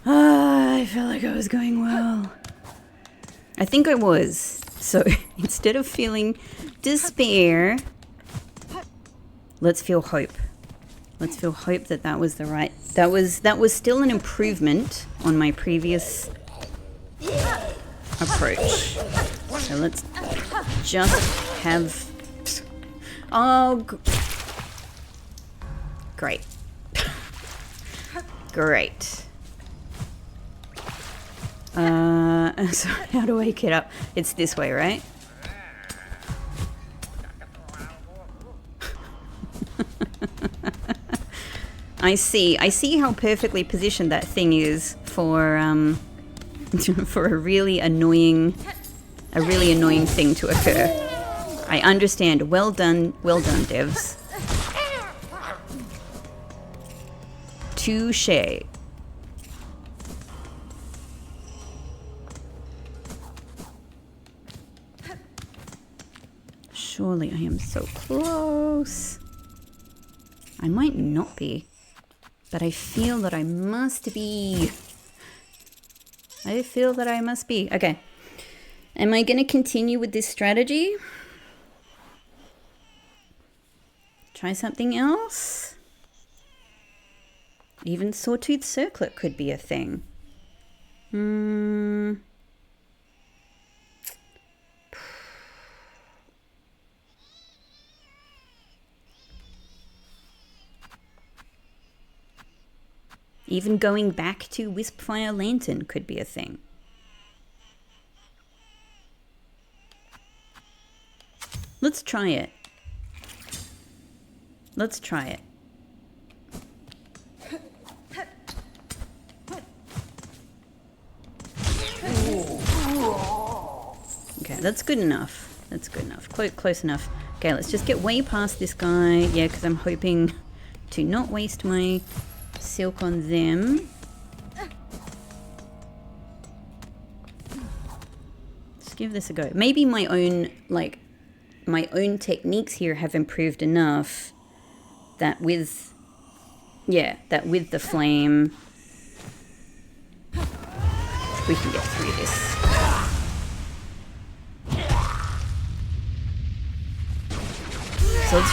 I felt like I was going well. I think I was. So, instead of feeling despair, let's feel hope. Let's feel hope that was the right... That was still an improvement on my previous approach. So let's just have... Oh, great. Great. So how do I get up? It's this way, right? I see how perfectly positioned that thing is for for a really annoying thing to occur. I understand. Well done, devs. Touché. Surely I am so close. I might not be, but I feel that I must be. I feel that I must be. Okay. Am I going to continue with this strategy? Try something else? Even Sawtooth Circlet could be a thing. Even going back to Wispfire Lantern could be a thing. Let's try it. Let's try it. Okay, that's good enough. That's good enough. Close enough. Okay, let's just get way past this guy. Yeah, because I'm hoping to not waste my silk on them. Let's give this a go. Maybe my own techniques here have improved enough that with the flame we can get through this. So let's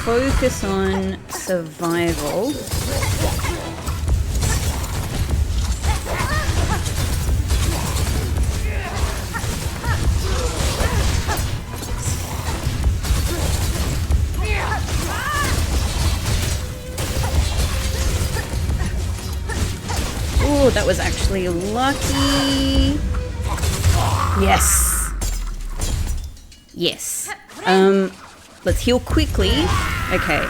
focus on survival. Oh, that was actually lucky. Yes. Yes. Let's heal quickly. Okay.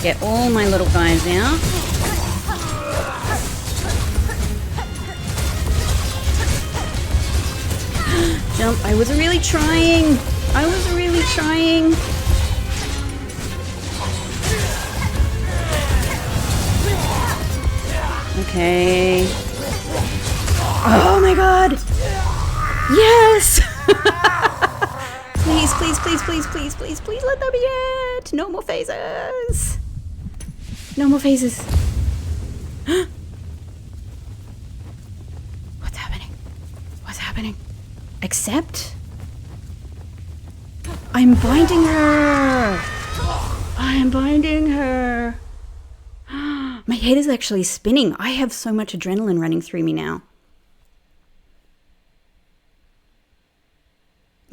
Get all my little guys out. Jump. I was really trying. Okay. Oh my god. Yes! Please, please, please, please, please, please, please let that be it! No more phases! No more phases. What's happening? What's happening? Accept? I'm binding her! I'm binding her! My head is actually spinning. I have so much adrenaline running through me now.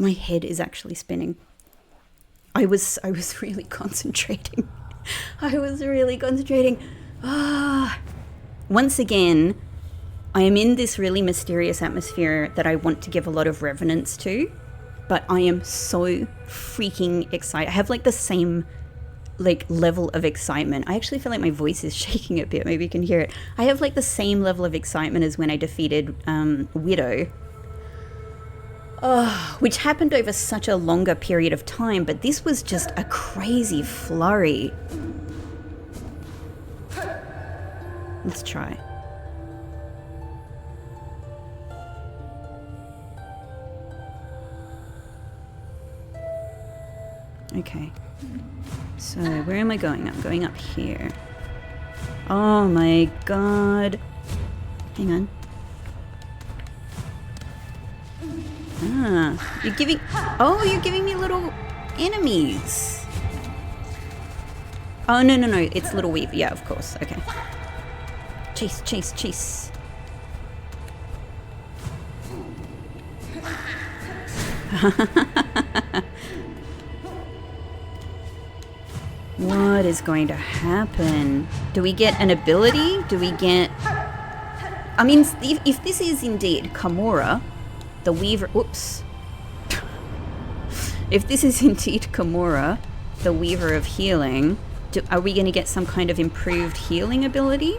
My head is actually spinning. I was really concentrating. Once again, I am in this really mysterious atmosphere that I want to give a lot of reverence to, but I am so freaking excited. I have like the same level of excitement. I actually feel like my voice is shaking a bit. Maybe you can hear it. I have like the same level of excitement as when I defeated Widow. Which happened over such a longer period of time, but this was just a crazy flurry. Let's try. Okay. So, where am I going? I'm going up here. Oh my god. Hang on. Ah, you're giving me little enemies. Oh, no, it's little weave. Yeah, of course. Okay. Chase, chase, chase. What is going to happen? Do we get an ability? Do we get... I mean, if this is indeed Kimura, the Weaver... Oops. If this is indeed Kimura, the Weaver of Healing, are we going to get some kind of improved healing ability?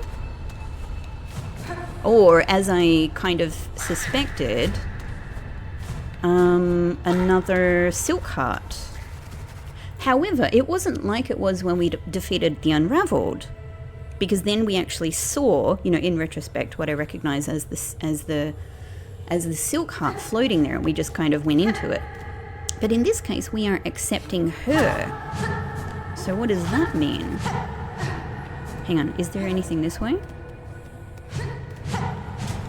Or, as I kind of suspected, another Silk Heart. However, it wasn't like it was when we defeated the Unraveled, because then we actually saw, you know, in retrospect, what I recognize as the Silk Heart floating there, and we just kind of went into it. But in this case, we are accepting her. So what does that mean? Hang on, is there anything this way?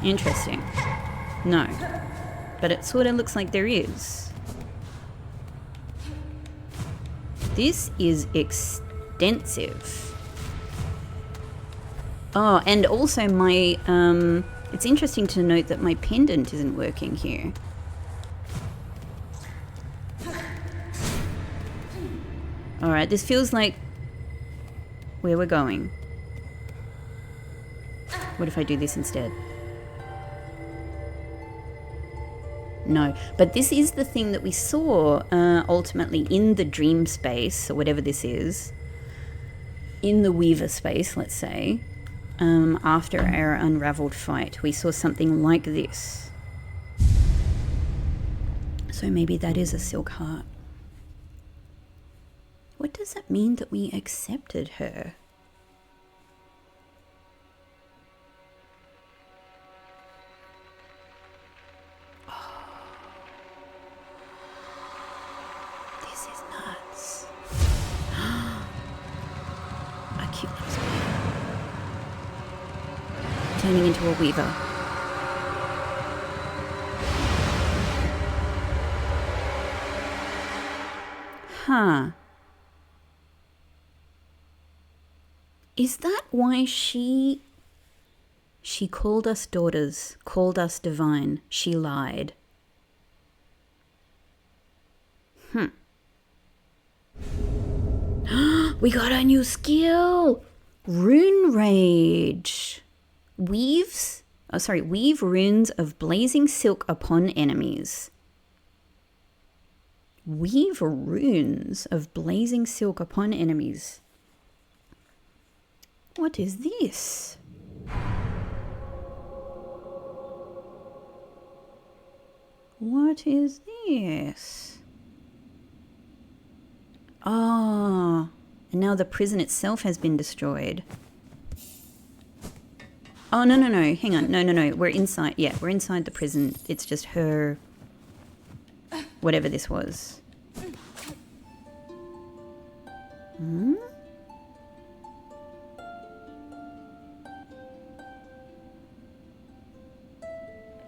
Interesting. No. But it sort of looks like there is. This is extensive. Oh, and also my, it's interesting to note that my pendant isn't working here. Alright, this feels like where we're going. What if I do this instead? No, but this is the thing that we saw ultimately in the dream space, or whatever this is. In the Weaver space, let's say. after our unraveled fight, we saw something like this. So maybe that is a silk heart. What does that mean that we accepted her? Turning into a weaver. Huh. Is that why she called us daughters, called us divine? She lied. We got a new skill! Rune Rage. Weave runes of blazing silk upon enemies. Weave runes of blazing silk upon enemies. What is this? What is this? Ah, and now the prison itself has been destroyed. Oh, no, hang on, no, we're inside, yeah, we're inside the prison. It's just her, whatever this was. Hmm?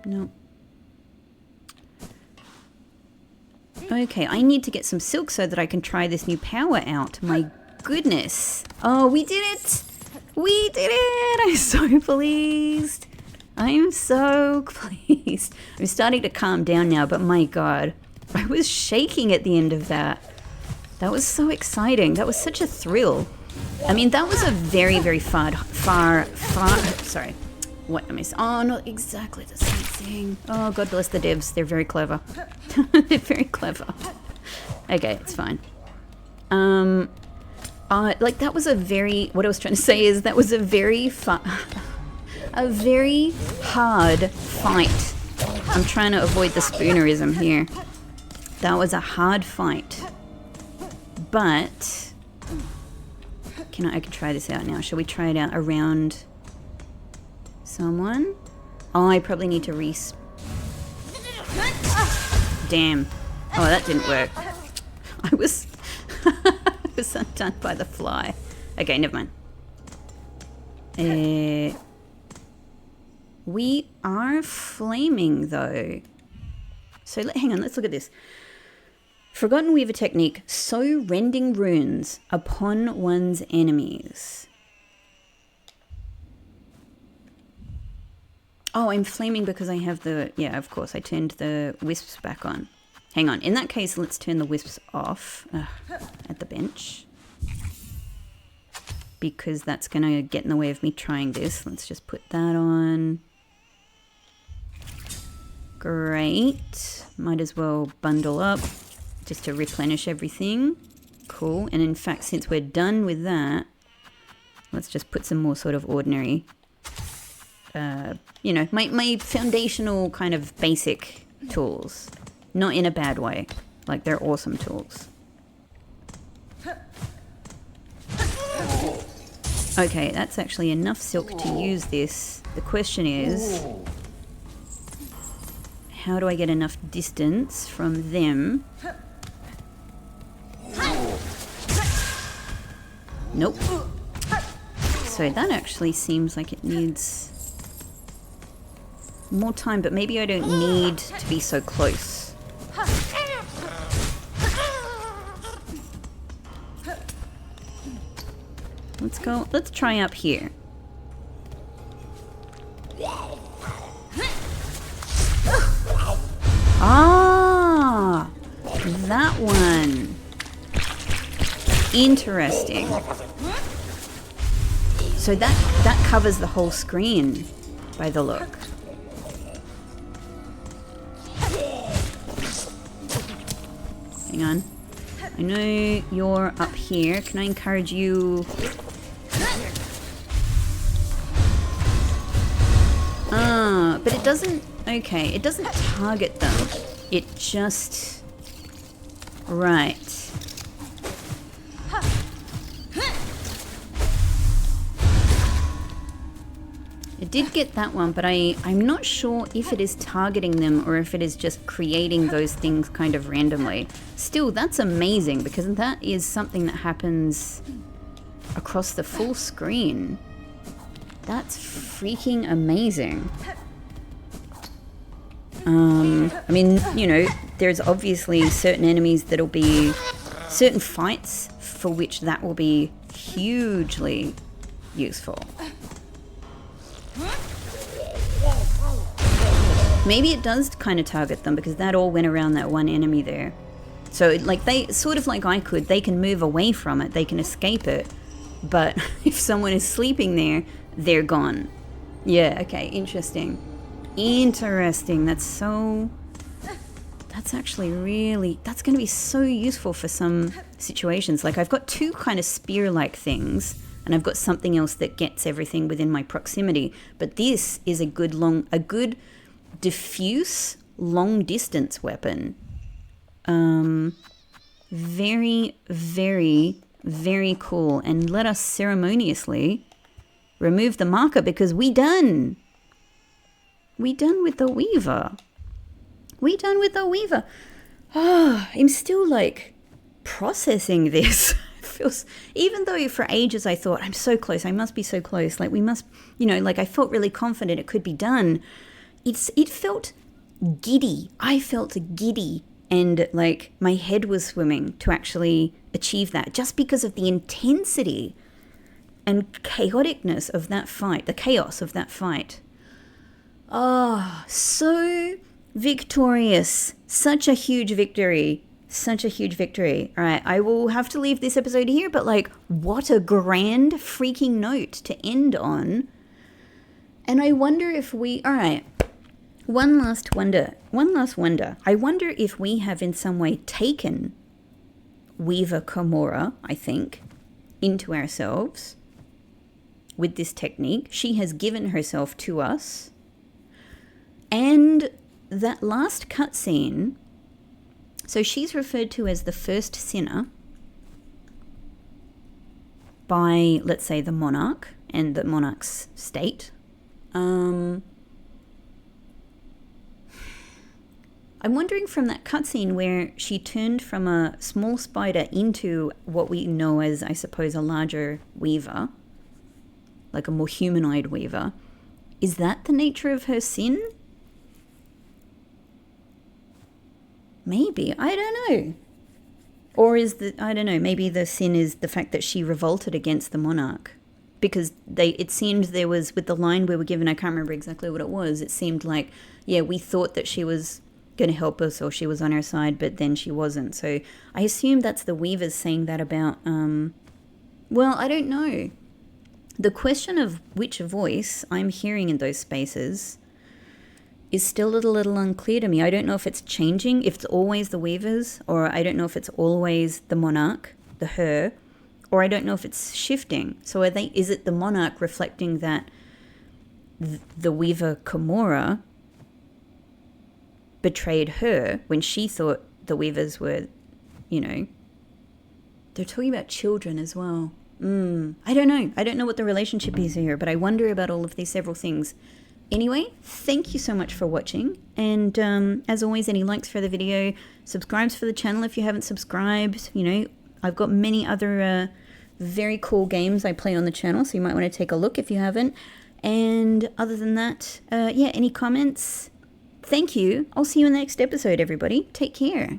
No. Okay, I need to get some silk so that I can try this new power out. My goodness. Oh, we did it! We did it! I'm so pleased. I'm so pleased. I'm starting to calm down now, but my God, I was shaking at the end of that. That was so exciting. That was such a thrill. I mean, that was a very, very far, sorry. What am I saying? Oh, not exactly the same thing. Oh, God bless the devs. They're very clever. They're very clever. Okay, it's fine. Like that was a very, what I was trying to say is that was a very hard fight. I'm trying to avoid the spoonerism here. That was a hard fight. But, I can try this out now. Shall we try it out around someone? Oh, I probably need to Damn. Oh, that didn't work. I was undone by the fly. Okay, never mind. We are flaming though. So hang on, let's look at this. Forgotten Weaver technique, sow rending runes upon one's enemies. Oh, I'm flaming because I have the, yeah, of course, I turned the wisps back on. Hang on, in that case, let's turn the wisps off at the bench. Because that's going to get in the way of me trying this. Let's just put that on. Great. Might as well bundle up just to replenish everything. Cool. And in fact, since we're done with that, let's just put some more sort of ordinary, you know, my foundational kind of basic tools. Not in a bad way. Like, they're awesome tools. Okay, that's actually enough silk to use this. The question is, how do I get enough distance from them? Nope. So that actually seems like it needs more time, but maybe I don't need to be so close. Let's try up here. Ah, that one. Interesting. So that covers the whole screen by the look. Hang on. I know you're up here. Can I encourage you? it doesn't, okay, it doesn't target them. It just, right. It did get that one, but I'm not sure if it is targeting them or if it is just creating those things kind of randomly. Still, that's amazing because that is something that happens across the full screen. That's freaking amazing. I mean, you know, there's obviously certain enemies that'll be certain fights for which that will be hugely useful. Maybe it does kind of target them because that all went around that one enemy there. So like they, sort of like I could, they can move away from it, they can escape it. But if someone is sleeping there, they're gone. Yeah, okay, interesting. Interesting, that's actually really, that's going to be so useful for some situations. Like I've got two kind of spear-like things, and I've got something else that gets everything within my proximity. But this is a good diffuse long distance weapon. Very, very, very cool. And let us ceremoniously remove the marker because we done with the Weaver. We done with the Weaver. Oh, I'm still like processing this. It feels, even though for ages I thought I'm so close, I must be so close. Like we must, you know, like I felt really confident it could be done. It felt giddy. I felt giddy and like my head was swimming to actually achieve that just because of the intensity and chaoticness of that fight, the chaos of that fight. Oh, so victorious. Such a huge victory. Such a huge victory. All right, I will have to leave this episode here, but like, what a grand freaking note to end on. And I wonder if we, all right, one last wonder. I wonder if we have in some way taken Weaver Komora, I think, into ourselves with this technique. She has given herself to us. And that last cutscene, so she's referred to as the first sinner by, let's say, the monarch and the monarch's state. I'm wondering from that cutscene where she turned from a small spider into what we know as, I suppose, a larger weaver, like a more humanoid weaver. Is that the nature of her sin? Maybe, I don't know. Or is the, I don't know, maybe the sin is the fact that she revolted against the monarch. Because it seemed there was, with the line we were given, I can't remember exactly what it was, it seemed like, yeah, we thought that she was going to help us or she was on our side, but then she wasn't. So I assume that's the Weavers saying that about, well, I don't know. The question of which voice I'm hearing in those spaces is still a little unclear to me. I don't know if it's changing, if it's always the Weavers, or I don't know if it's always the monarch, the her, or I don't know if it's shifting. So is it the monarch reflecting that the Weaver Komora betrayed her when she thought the Weavers were, you know, they're talking about children as well. I don't know. I don't know what the relationship is here, but I wonder about all of these several things. Anyway, thank you so much for watching. And as always, any likes for the video, subscribes for the channel if you haven't subscribed. You know, I've got many other very cool games I play on the channel, so you might want to take a look if you haven't. And other than that, yeah, any comments? Thank you. I'll see you in the next episode, everybody. Take care.